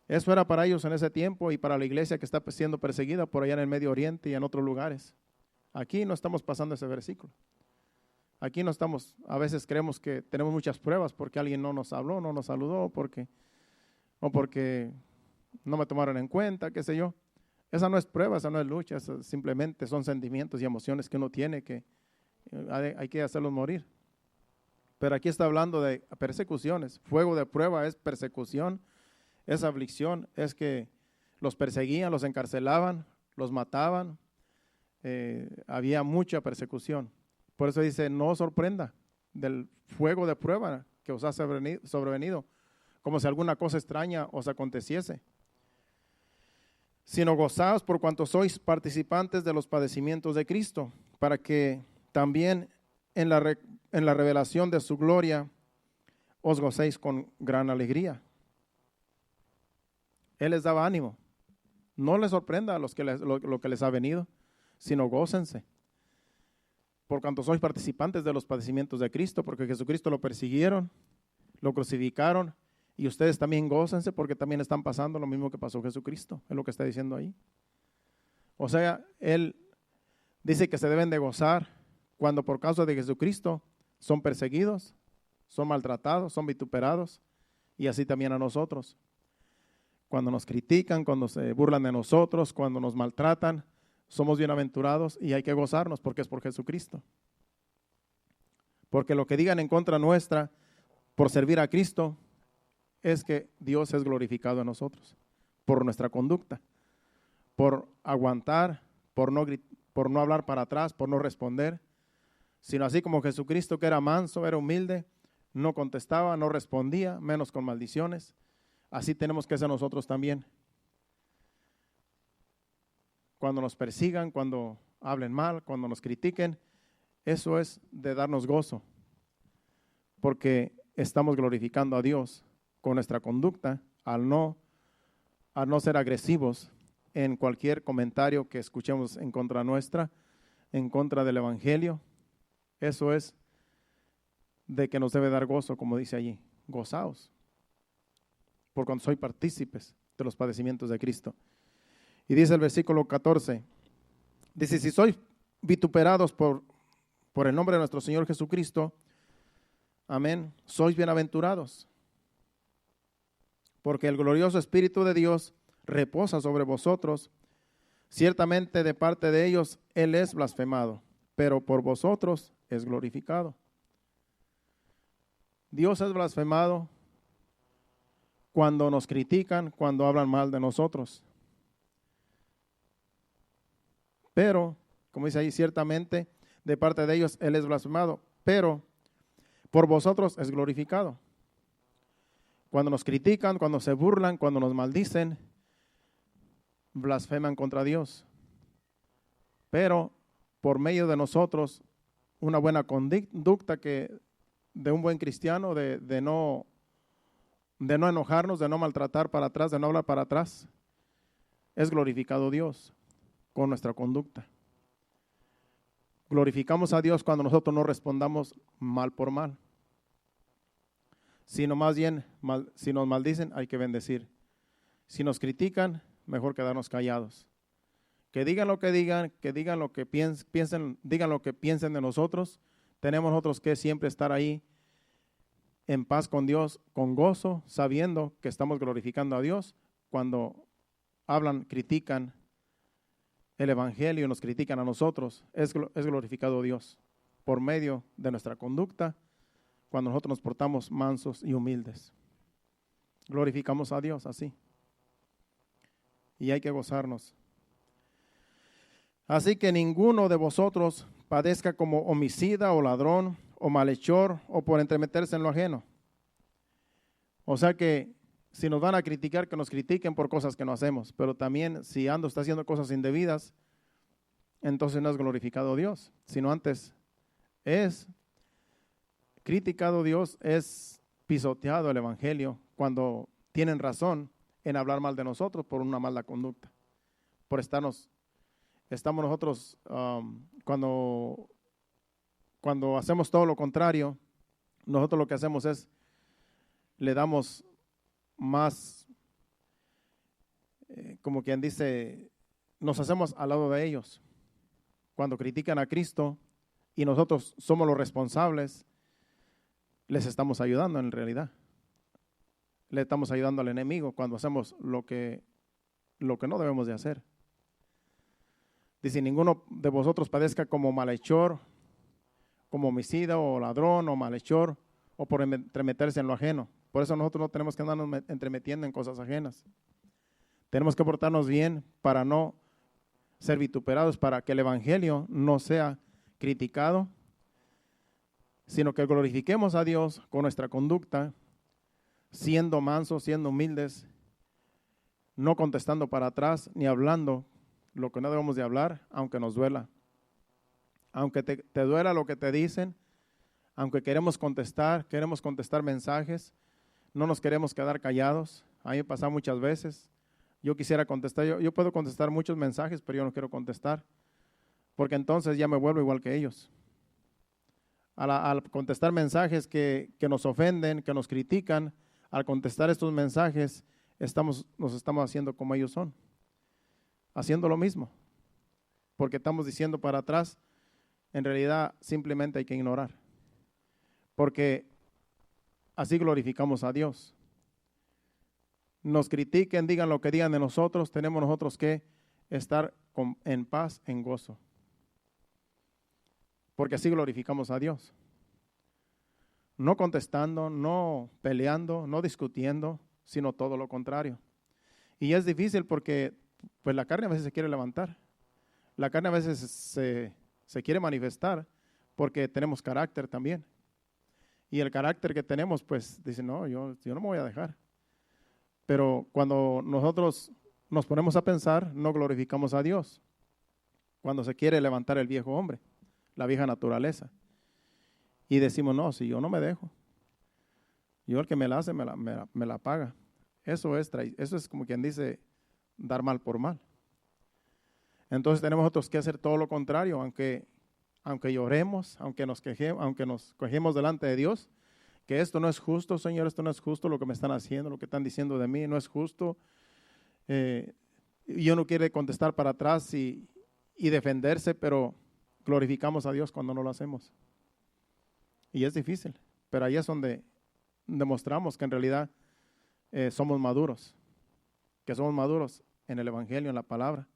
Eso era para ellos en ese tiempo y para la iglesia que está siendo perseguida por allá en el Medio Oriente y en otros lugares. Aquí no estamos pasando ese versículo. Aquí no estamos, a veces creemos que tenemos muchas pruebas porque alguien no nos habló, no nos saludó, o porque no me tomaron en cuenta, qué sé yo. Esa no es prueba, esa no es lucha, simplemente son sentimientos y emociones que uno tiene que hay que hacerlos morir. Pero aquí está hablando de persecuciones. Fuego de prueba es persecución, es aflicción, es que los perseguían, los encarcelaban, los mataban. Había mucha persecución. Por eso dice, no os sorprenda del fuego de prueba que os ha sobrevenido, como si alguna cosa extraña os aconteciese, sino gozaos por cuanto sois participantes de los padecimientos de Cristo, para que también en la revelación de su gloria os gocéis con gran alegría. Él les daba ánimo. No les sorprenda a los que lo que les ha venido, sino gócense. Por cuanto sois participantes de los padecimientos de Cristo, porque Jesucristo lo persiguieron, lo crucificaron, y ustedes también gócense porque también están pasando lo mismo que pasó Jesucristo. Es lo que está diciendo ahí. O sea, Él dice que se deben de gozar cuando por causa de Jesucristo son perseguidos, son maltratados, son vituperados, y así también a nosotros. Cuando nos critican, cuando se burlan de nosotros, cuando nos maltratan, somos bienaventurados y hay que gozarnos porque es por Jesucristo. Porque lo que digan en contra nuestra por servir a Cristo es que Dios es glorificado en nosotros por nuestra conducta, por aguantar, por no hablar para atrás, por no responder, sino así como Jesucristo, que era manso, era humilde, no contestaba, no respondía, menos con maldiciones. Así tenemos que ser nosotros también. Cuando nos persigan, cuando hablen mal, cuando nos critiquen, eso es de darnos gozo, porque estamos glorificando a Dios con nuestra conducta al no ser agresivos en cualquier comentario que escuchemos en contra nuestra, en contra del Evangelio. Eso es de que nos debe dar gozo, como dice allí, gozaos, por cuando sois partícipes de los padecimientos de Cristo. Y dice el versículo 14, dice, si sois vituperados por el nombre de nuestro Señor Jesucristo, amén, sois bienaventurados, porque el glorioso Espíritu de Dios reposa sobre vosotros. Ciertamente de parte de ellos Él es blasfemado, pero por vosotros es glorificado. Dios es blasfemado cuando nos critican, cuando hablan mal de nosotros. Pero, como dice ahí, ciertamente de parte de ellos Él es blasfemado, pero por vosotros es glorificado. Cuando nos critican, cuando se burlan, cuando nos maldicen, blasfeman contra Dios. Pero por medio de nosotros, una buena conducta de un buen cristiano, de no enojarnos, de no maltratar para atrás, de no hablar para atrás, es glorificado Dios con nuestra conducta. Glorificamos a Dios cuando nosotros no respondamos mal por mal, sino más bien, si nos maldicen, hay que bendecir. Si nos critican, mejor quedarnos callados. Que digan lo que digan lo que piensen, digan lo que piensen de nosotros. Tenemos nosotros que siempre estar ahí en paz con Dios, con gozo, sabiendo que estamos glorificando a Dios. Cuando hablan, critican el Evangelio, nos critican a nosotros, es glorificado Dios por medio de nuestra conducta, cuando nosotros nos portamos mansos y humildes. Glorificamos a Dios así. Y hay que gozarnos. Así que ninguno de vosotros padezca como homicida o ladrón o malhechor o por entremeterse en lo ajeno. O sea que si nos van a criticar, que nos critiquen por cosas que no hacemos, pero también si ando está haciendo cosas indebidas, entonces no es glorificado Dios, sino antes es criticado Dios, es pisoteado el Evangelio cuando tienen razón en hablar mal de nosotros por una mala conducta, por estamos nosotros cuando hacemos todo lo contrario, nosotros lo que hacemos es le damos más, como quien dice, nos hacemos al lado de ellos. Cuando critican a Cristo y nosotros somos los responsables, les estamos ayudando en realidad. Le estamos ayudando al enemigo cuando hacemos lo que no debemos de hacer. Dice, ninguno de vosotros padezca como malhechor, como homicida o ladrón o malhechor o por entremeterse en lo ajeno. Por eso nosotros no tenemos que andarnos entremetiendo en cosas ajenas. Tenemos que portarnos bien para no ser vituperados, para que el Evangelio no sea criticado, sino que glorifiquemos a Dios con nuestra conducta, siendo mansos, siendo humildes, no contestando para atrás ni hablando lo que no debemos de hablar, aunque nos duela. Aunque te duela lo que te dicen, aunque queremos contestar mensajes, no nos queremos quedar callados. A mí me pasa muchas veces. Yo quisiera contestar, yo puedo contestar muchos mensajes, pero yo no quiero contestar, porque entonces ya me vuelvo igual que ellos. Al contestar mensajes que nos ofenden, que nos critican, al contestar estos mensajes, nos estamos haciendo como ellos son, haciendo lo mismo, porque estamos diciendo para atrás. En realidad simplemente hay que ignorar, porque así glorificamos a Dios. Nos critiquen, digan lo que digan de nosotros, tenemos nosotros que estar en paz, en gozo, porque así glorificamos a Dios. No contestando, no peleando, no discutiendo, sino todo lo contrario. Y es difícil porque pues la carne a veces se quiere levantar, la carne a veces se quiere manifestar porque tenemos carácter también. Y el carácter que tenemos, pues, dice, no, yo no me voy a dejar. Pero cuando nosotros nos ponemos a pensar, no glorificamos a Dios. Cuando se quiere levantar el viejo hombre, la vieja naturaleza. Y decimos, no, si yo no me dejo. Yo el que me la hace, me la paga. Eso es como quien dice, dar mal por mal. Entonces tenemos nosotros que hacer todo lo contrario, aunque lloremos, aunque nos quejemos delante de Dios, que esto no es justo, Señor, esto no es justo lo que me están haciendo, lo que están diciendo de mí, no es justo. Y uno quiere contestar para atrás y defenderse, pero glorificamos a Dios cuando no lo hacemos. Y es difícil, pero ahí es donde demostramos que en realidad somos maduros, que somos maduros en el Evangelio, en la palabra.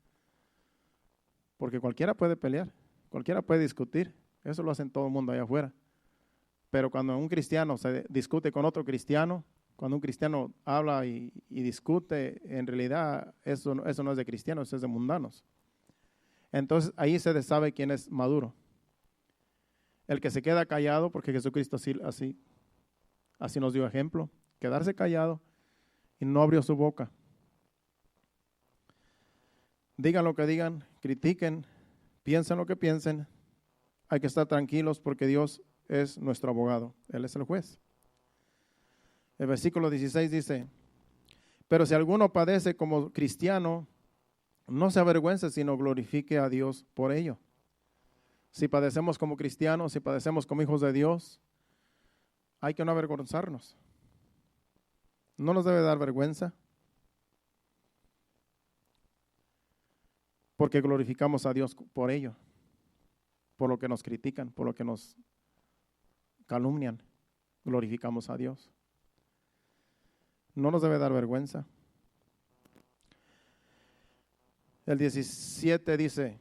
Porque cualquiera puede pelear, cualquiera puede discutir, eso lo hacen todo el mundo allá afuera. Pero cuando un cristiano se discute con otro cristiano, cuando un cristiano habla y discute, en realidad eso no es de cristianos, eso es de mundanos. Entonces ahí se sabe quién es maduro. El que se queda callado, porque Jesucristo así nos dio ejemplo, quedarse callado y no abrió su boca. Digan lo que digan, critiquen, piensen lo que piensen, hay que estar tranquilos porque Dios es nuestro abogado, Él es el juez. El versículo 16 dice, pero si alguno padece como cristiano, no se avergüence, sino glorifique a Dios por ello. Si padecemos como cristianos, si padecemos como hijos de Dios, hay que no avergonzarnos. No nos debe dar vergüenza, porque glorificamos a Dios por ello, por lo que nos critican, por lo que nos calumnian, glorificamos a Dios. No nos debe dar vergüenza. El 17 dice,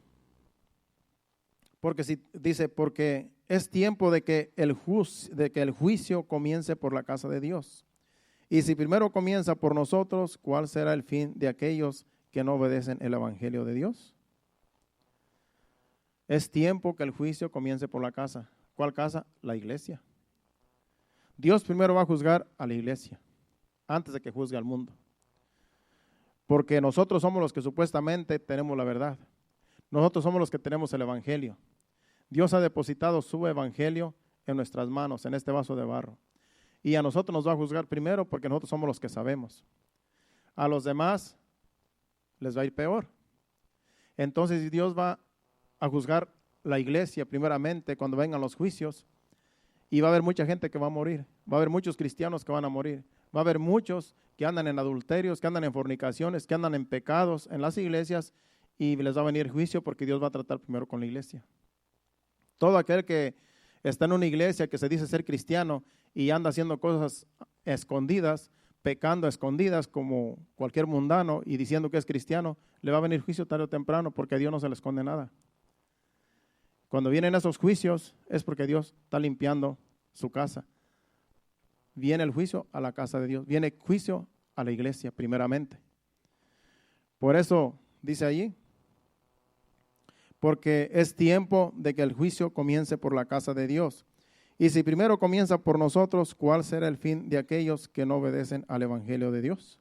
porque es tiempo de que el juicio comience por la casa de Dios. Y si primero comienza por nosotros, ¿cuál será el fin de aquellos que no obedecen el evangelio de Dios? Es tiempo que el juicio comience por la casa. ¿Cuál casa? La iglesia. Dios primero va a juzgar a la iglesia, antes de que juzgue al mundo. Porque nosotros somos los que supuestamente tenemos la verdad. Nosotros somos los que tenemos el evangelio. Dios ha depositado su evangelio en nuestras manos, en este vaso de barro. Y a nosotros nos va a juzgar primero porque nosotros somos los que sabemos. A los demás les va a ir peor. Entonces Dios va a juzgar la iglesia primeramente cuando vengan los juicios. Y va a haber mucha gente que va a morir. Va a haber muchos cristianos que van a morir. Va a haber muchos que andan en adulterios, que andan en fornicaciones, que andan en pecados en las iglesias y les va a venir juicio porque Dios va a tratar primero con la iglesia. Todo aquel que está en una iglesia que se dice ser cristiano y anda haciendo cosas escondidas, pecando a escondidas como cualquier mundano y diciendo que es cristiano, le va a venir juicio tarde o temprano porque a Dios no se le esconde nada. Cuando vienen esos juicios es porque Dios está limpiando su casa. Viene el juicio a la casa de Dios, viene juicio a la iglesia primeramente. Por eso dice allí, porque es tiempo de que el juicio comience por la casa de Dios. Y si primero comienza por nosotros, ¿cuál será el fin de aquellos que no obedecen al evangelio de Dios?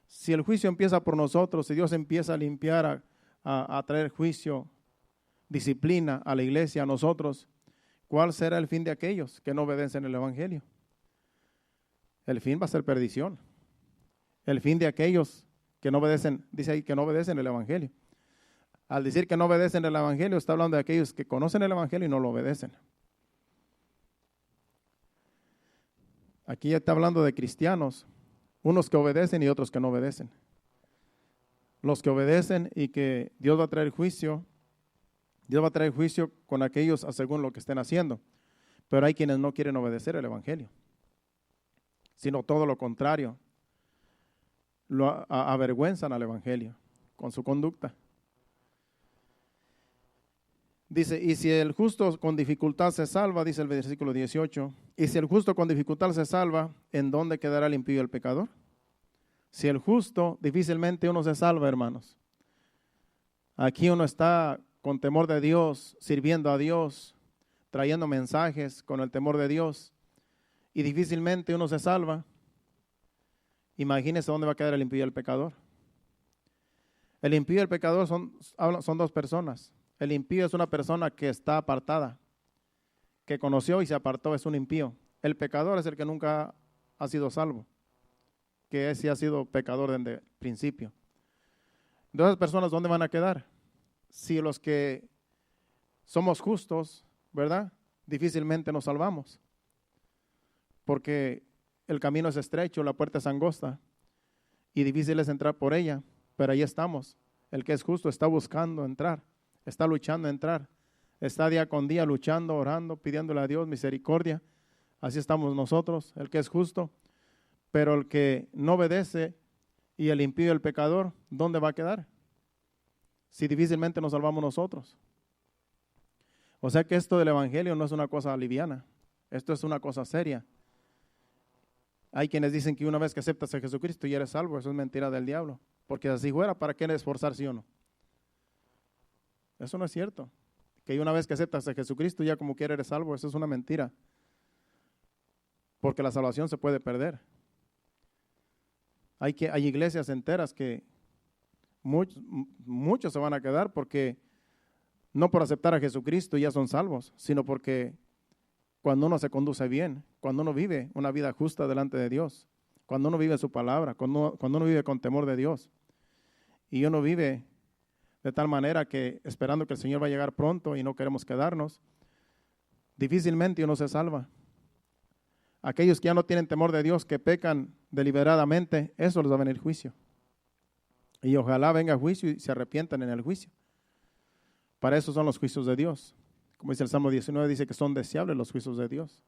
Si el juicio empieza por nosotros, si Dios empieza a limpiar, a traer juicio, disciplina a la iglesia, a nosotros, ¿cuál será el fin de aquellos que no obedecen el evangelio? El fin va a ser perdición. El fin de aquellos que no obedecen, dice ahí que no obedecen el evangelio. Al decir que no obedecen el evangelio, está hablando de aquellos que conocen el evangelio y no lo obedecen. Aquí ya está hablando de cristianos, unos que obedecen y otros que no obedecen. Los que obedecen y que Dios va a traer juicio, Dios va a traer juicio con aquellos según lo que estén haciendo. Pero hay quienes no quieren obedecer el evangelio, sino todo lo contrario. Lo avergüenzan al evangelio con su conducta. Dice, y si el justo con dificultad se salva, dice el versículo 18, y si el justo con dificultad se salva, ¿en dónde quedará el impío y el pecador? Si el justo, difícilmente uno se salva, hermanos. Aquí uno está con temor de Dios, sirviendo a Dios, trayendo mensajes con el temor de Dios, y difícilmente uno se salva. Imagínese dónde va a quedar el impío y el pecador. El impío y el pecador son dos personas. El impío es una persona que está apartada, que conoció y se apartó, es un impío. El pecador es el que nunca ha sido salvo, que sí ha sido pecador desde el principio. De esas personas, ¿dónde van a quedar? Si los que somos justos, ¿verdad? Difícilmente nos salvamos, porque el camino es estrecho, la puerta es angosta y difícil es entrar por ella, pero ahí estamos. El que es justo está buscando entrar. Está luchando a entrar, está día con día luchando, orando, pidiéndole a Dios misericordia. Así estamos nosotros, el que es justo. Pero el que no obedece y el impío y el pecador, ¿dónde va a quedar? Si difícilmente nos salvamos nosotros. O sea que esto del evangelio no es una cosa liviana, esto es una cosa seria. Hay quienes dicen que una vez que aceptas a Jesucristo ya eres salvo, eso es mentira del diablo. Porque así fuera, ¿para qué esforzarse uno? Eso no es cierto. Que una vez que aceptas a Jesucristo ya como quiera eres salvo, eso es una mentira. Porque la salvación se puede perder. Hay iglesias enteras que muchos se van a quedar porque no por aceptar a Jesucristo ya son salvos, sino porque cuando uno se conduce bien, cuando uno vive una vida justa delante de Dios, cuando uno vive su palabra, cuando uno vive con temor de Dios y uno vive de tal manera que esperando que el Señor va a llegar pronto y no queremos quedarnos, difícilmente uno se salva. Aquellos que ya no tienen temor de Dios, que pecan deliberadamente, eso les va a venir juicio. Y ojalá venga juicio y se arrepientan en el juicio. Para eso son los juicios de Dios. Como dice el Salmo 19, dice que son deseables los juicios de Dios.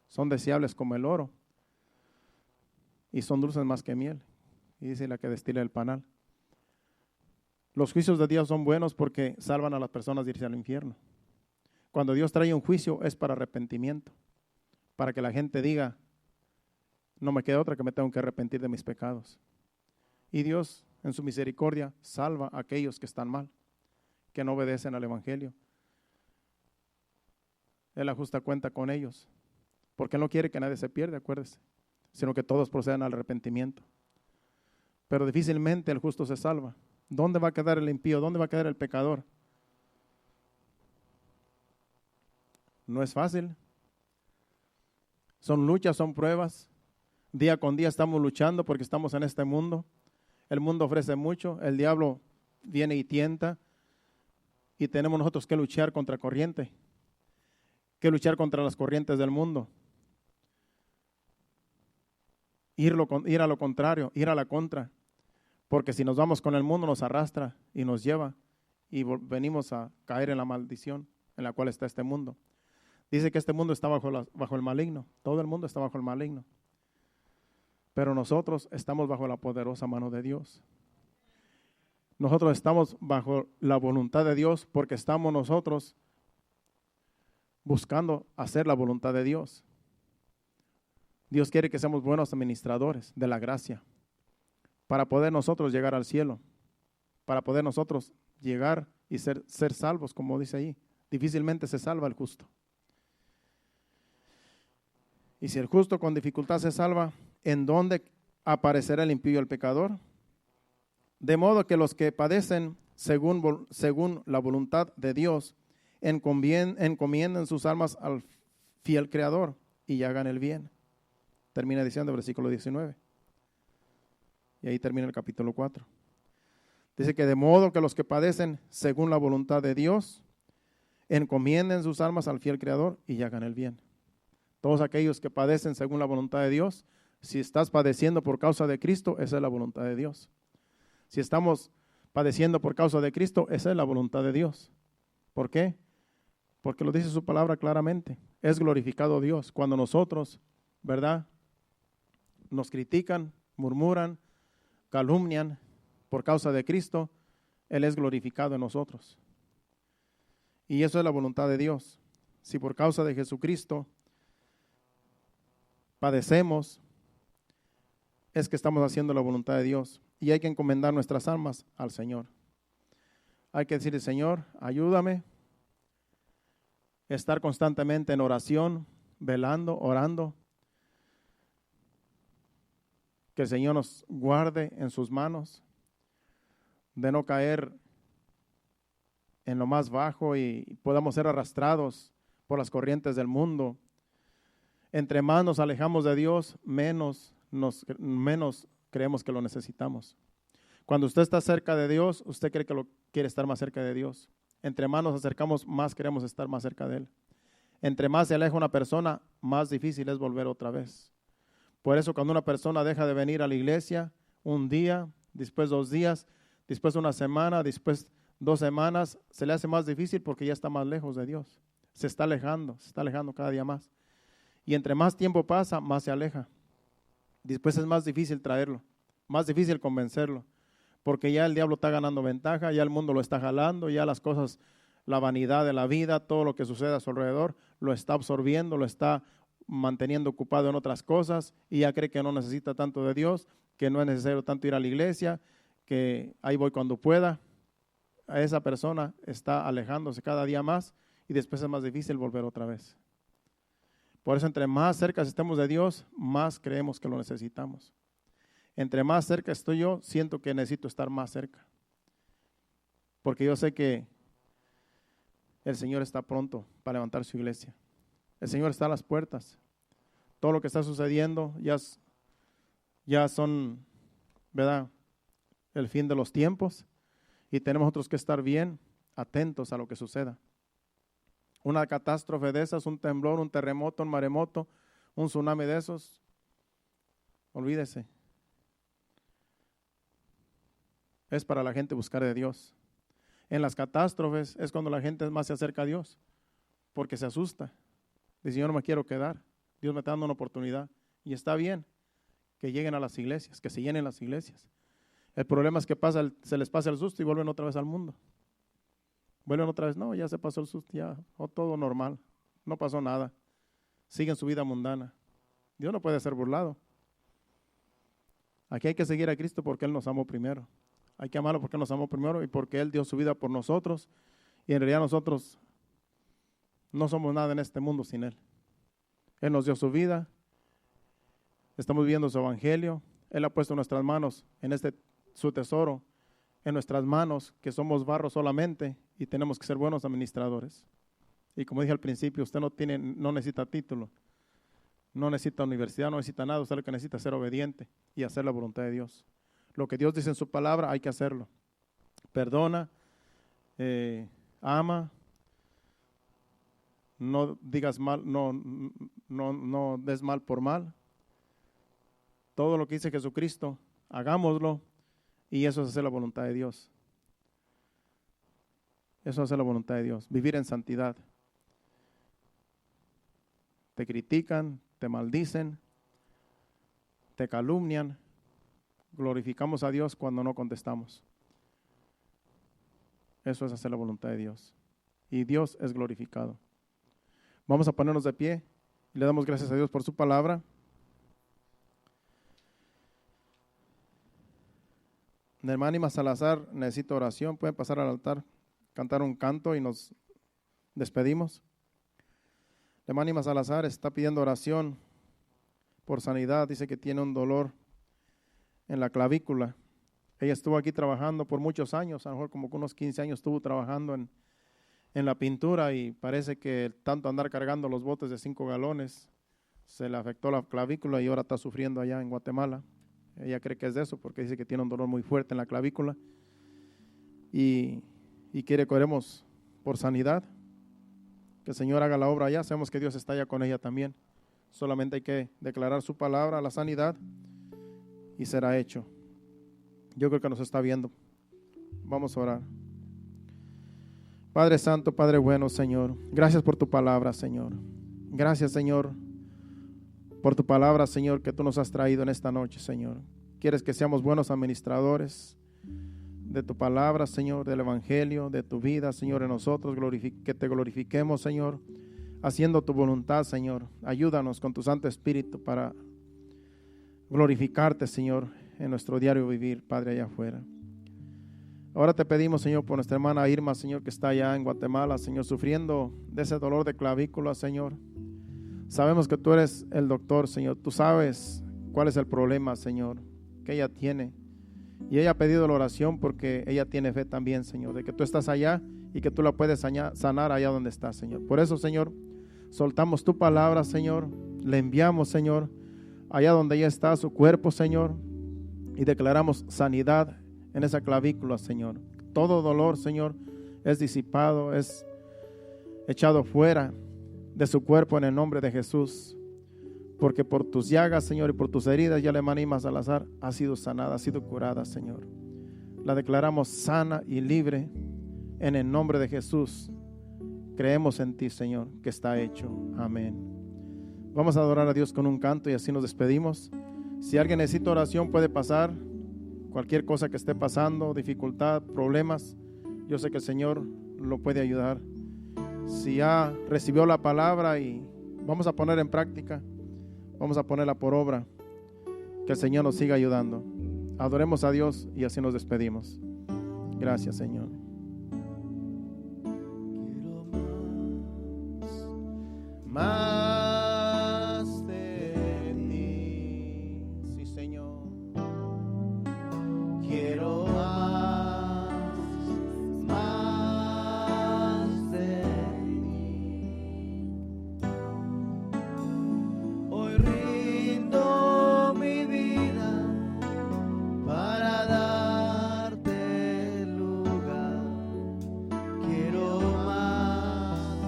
Son deseables como el oro. Y son dulces más que miel. Y dice la que destila el panal. Los juicios de Dios son buenos porque salvan a las personas de irse al infierno. Cuando Dios trae un juicio es para arrepentimiento. Para que la gente diga, no me queda otra que me tengo que arrepentir de mis pecados. Y Dios, en su misericordia, salva a aquellos que están mal, que no obedecen al Evangelio. Él ajusta cuenta con ellos, porque Él no quiere que nadie se pierda, acuérdese, sino que todos procedan al arrepentimiento. Pero difícilmente el justo se salva. ¿Dónde va a quedar el impío? ¿Dónde va a quedar el pecador? No es fácil. Son luchas, son pruebas. Día con día estamos luchando porque estamos en este mundo. El mundo ofrece mucho, el diablo viene y tienta, y tenemos nosotros que luchar contra corriente, que luchar contra las corrientes del mundo. Ir a lo contrario, ir a la contra, porque si nos vamos con el mundo nos arrastra y nos lleva y venimos a caer en la maldición en la cual está este mundo. Dice que este mundo está bajo el maligno, todo el mundo está bajo el maligno. Pero nosotros estamos bajo la poderosa mano de Dios. Nosotros estamos bajo la voluntad de Dios porque estamos nosotros buscando hacer la voluntad de Dios. Dios quiere que seamos buenos administradores de la gracia para poder nosotros llegar al cielo, para poder nosotros llegar y ser salvos, como dice ahí. Difícilmente se salva el justo. Y si el justo con dificultad se salva, ¿en dónde aparecerá el impío y el pecador? De modo que los que padecen según la voluntad de Dios, encomienden sus almas al fiel Creador y hagan el bien. Termina diciendo el versículo 19. Y ahí termina el capítulo 4. Dice que de modo que los que padecen según la voluntad de Dios, encomienden sus almas al fiel Creador y hagan el bien. Todos aquellos que padecen según la voluntad de Dios, si estás padeciendo por causa de Cristo, esa es la voluntad de Dios. Si estamos padeciendo por causa de Cristo, esa es la voluntad de Dios. ¿Por qué? Porque lo dice su palabra claramente. Es glorificado Dios cuando nosotros, ¿verdad?, nos critican, murmuran, calumnian por causa de Cristo, Él es glorificado en nosotros. Y eso es la voluntad de Dios. Si por causa de Jesucristo padecemos, es que estamos haciendo la voluntad de Dios. Y hay que encomendar nuestras almas al Señor. Hay que decirle, Señor, ayúdame a estar constantemente en oración, velando, orando. Que el Señor nos guarde en sus manos, de no caer en lo más bajo y podamos ser arrastrados por las corrientes del mundo. Entre más nos alejamos de Dios, menos creemos que lo necesitamos. Cuando usted está cerca de Dios, usted cree que quiere estar más cerca de Dios. Entre más nos acercamos, más queremos estar más cerca de Él. Entre más se aleja una persona, más difícil es volver otra vez. Por eso cuando una persona deja de venir a la iglesia, un día, después 2 días, después una semana, después 2 semanas, se le hace más difícil porque ya está más lejos de Dios. Se está alejando cada día más. Y entre más tiempo pasa, más se aleja. Después es más difícil traerlo, más difícil convencerlo, porque ya el diablo está ganando ventaja, ya el mundo lo está jalando, ya las cosas, la vanidad de la vida, todo lo que sucede a su alrededor, lo está absorbiendo, lo está manteniendo ocupado en otras cosas y ya cree que no necesita tanto de Dios, que no es necesario tanto ir a la iglesia, que ahí voy cuando pueda. A esa persona está alejándose cada día más y después es más difícil volver otra vez. Por eso entre más cerca estemos de Dios, más creemos que lo necesitamos. Entre más cerca estoy yo, siento que necesito estar más cerca. Porque yo sé que el Señor está pronto para levantar su iglesia. El Señor está a las puertas. Todo lo que está sucediendo ya son, ¿verdad?, el fin de los tiempos. Y tenemos nosotros que estar bien atentos a lo que suceda. Una catástrofe de esas, un temblor, un terremoto, un maremoto, un tsunami de esos, olvídese. Es para la gente buscar de Dios. En las catástrofes es cuando la gente más se acerca a Dios, porque se asusta. Dice, yo no me quiero quedar. Dios me está dando una oportunidad. Y está bien que lleguen a las iglesias, que se llenen las iglesias. El problema es que se les pasa el susto y vuelven otra vez al mundo. Vuelven otra vez, no, ya se pasó el susto, ya, todo normal, no pasó nada. Siguen su vida mundana. Dios no puede ser burlado. Aquí hay que seguir a Cristo porque Él nos amó primero. Hay que amarlo porque nos amó primero y porque Él dio su vida por nosotros. Y en realidad nosotros no somos nada en este mundo sin Él. Él nos dio su vida. Estamos viviendo su evangelio. Él ha puesto en nuestras manos, su tesoro, en nuestras manos, que somos barro solamente y tenemos que ser buenos administradores. Y como dije al principio, usted no necesita título, no necesita universidad, no necesita nada. Usted lo que necesita es ser obediente y hacer la voluntad de Dios. Lo que Dios dice en su palabra hay que hacerlo. Perdona, ama, no digas mal, no des mal por mal. Todo lo que dice Jesucristo, hagámoslo, y eso es hacer la voluntad de Dios. Eso es hacer la voluntad de Dios, vivir en santidad. Te critican, te maldicen, te calumnian. Glorificamos a Dios cuando no contestamos. Eso es hacer la voluntad de Dios. Y Dios es glorificado. Vamos a ponernos de pie y le damos gracias a Dios por su palabra. Hermana Ima Salazar necesita oración. Pueden pasar al altar, cantar un canto y nos despedimos. Hermana Ima Salazar está pidiendo oración por sanidad. Dice que tiene un dolor en la clavícula. Ella estuvo aquí trabajando por muchos años, a lo mejor como unos 15 años estuvo trabajando en la pintura, y parece que tanto andar cargando los botes de 5 galones se le afectó la clavícula y ahora está sufriendo allá en Guatemala. Ella cree que es de eso porque dice que tiene un dolor muy fuerte en la clavícula y quiere que oremos por sanidad, que el Señor haga la obra allá. Sabemos que Dios está allá con ella también. Solamente hay que declarar su palabra, la sanidad, y será hecho. Yo creo que nos está viendo. Vamos a orar. Padre Santo, Padre bueno, Señor, gracias por tu palabra, Señor. Gracias, Señor, por tu palabra, Señor, que tú nos has traído en esta noche, Señor. Quieres que seamos buenos administradores de tu palabra, Señor, del evangelio, de tu vida, Señor, en nosotros, que te glorifiquemos, Señor, haciendo tu voluntad, Señor. Ayúdanos con tu Santo Espíritu para glorificarte, Señor, en nuestro diario vivir, Padre, allá afuera. Ahora te pedimos, Señor, por nuestra hermana Irma, Señor, que está allá en Guatemala, Señor, sufriendo de ese dolor de clavícula, Señor. Sabemos que tú eres el doctor, Señor. Tú sabes cuál es el problema, Señor, que ella tiene. Y ella ha pedido la oración porque ella tiene fe también, Señor, de que tú estás allá y que tú la puedes sanar allá donde estás, Señor. Por eso, Señor, soltamos tu palabra, Señor. Le enviamos, Señor, allá donde ella está, su cuerpo, Señor. Y declaramos sanidad en esa clavícula, Señor. Todo dolor, Señor, es disipado, es echado fuera de su cuerpo en el nombre de Jesús. Porque por tus llagas, Señor, y por tus heridas, ya la hermana Ima Salazar ha sido sanada, ha sido curada, Señor. La declaramos sana y libre en el nombre de Jesús. Creemos en ti, Señor, que está hecho. Amén. Vamos a adorar a Dios con un canto y así nos despedimos. Si alguien necesita oración, puede pasar. Cualquier cosa que esté pasando, dificultad, problemas, yo sé que el Señor lo puede ayudar. Si ya recibió la palabra y vamos a poner en práctica, vamos a ponerla por obra, que el Señor nos siga ayudando. Adoremos a Dios y así nos despedimos. Gracias, Señor. Quiero más de ti, sí, Señor. Quiero más de ti. Hoy rindo mi vida para darte lugar. Quiero más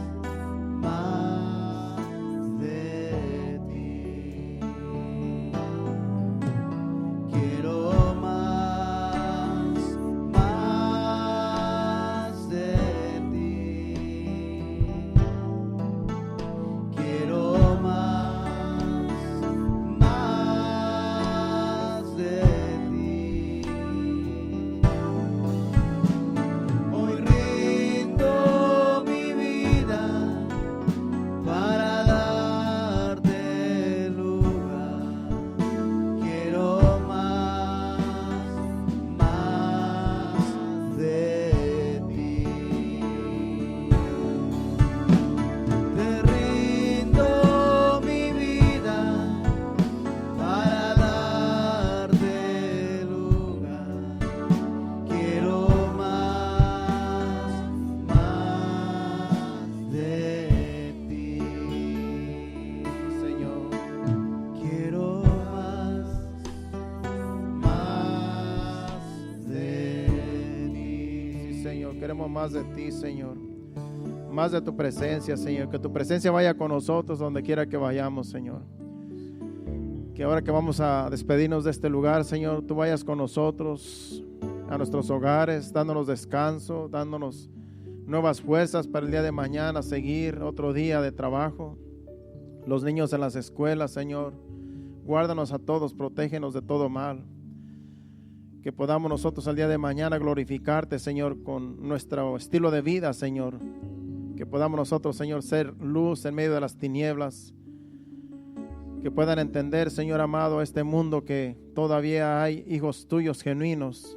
Queremos más de ti, Señor. Más de tu presencia, Señor. Que tu presencia vaya con nosotros donde quiera que vayamos, Señor. Que ahora que vamos a despedirnos de este lugar, Señor, tú vayas con nosotros a nuestros hogares, dándonos descanso, dándonos nuevas fuerzas para el día de mañana, seguir otro día de trabajo. Los niños en las escuelas, Señor, guárdanos a todos, protégenos de todo mal. Que podamos nosotros al día de mañana glorificarte, Señor, con nuestro estilo de vida, Señor. Que podamos nosotros, Señor, ser luz en medio de las tinieblas. Que puedan entender, Señor amado, este mundo, que todavía hay hijos tuyos genuinos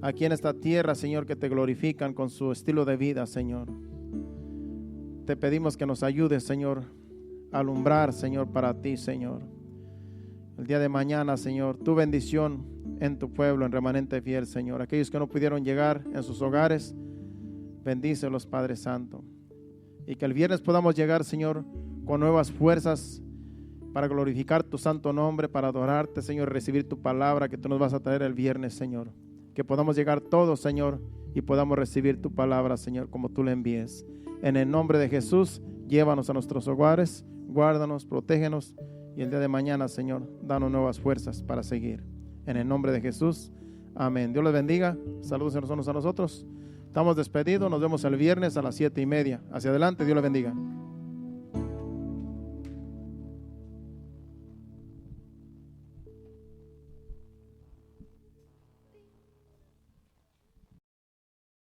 aquí en esta tierra, Señor, que te glorifican con su estilo de vida, Señor. Te pedimos que nos ayudes, Señor, a alumbrar, Señor, para ti, Señor. El día de mañana, Señor, tu bendición en tu pueblo, en Remanente Fiel, Señor. Aquellos que no pudieron llegar en sus hogares, bendícelos, Padre Santo. Y que el viernes podamos llegar, Señor, con nuevas fuerzas para glorificar tu santo nombre, para adorarte, Señor, recibir tu palabra que tú nos vas a traer el viernes, Señor. Que podamos llegar todos, Señor, y podamos recibir tu palabra, Señor, como tú la envíes. En el nombre de Jesús, llévanos a nuestros hogares, guárdanos, protégenos, y el día de mañana, Señor, danos nuevas fuerzas para seguir. En el nombre de Jesús, amén. Dios les bendiga. Saludos a nosotros. Estamos despedidos. Nos vemos el viernes a las 7:30. Hacia adelante. Dios les bendiga.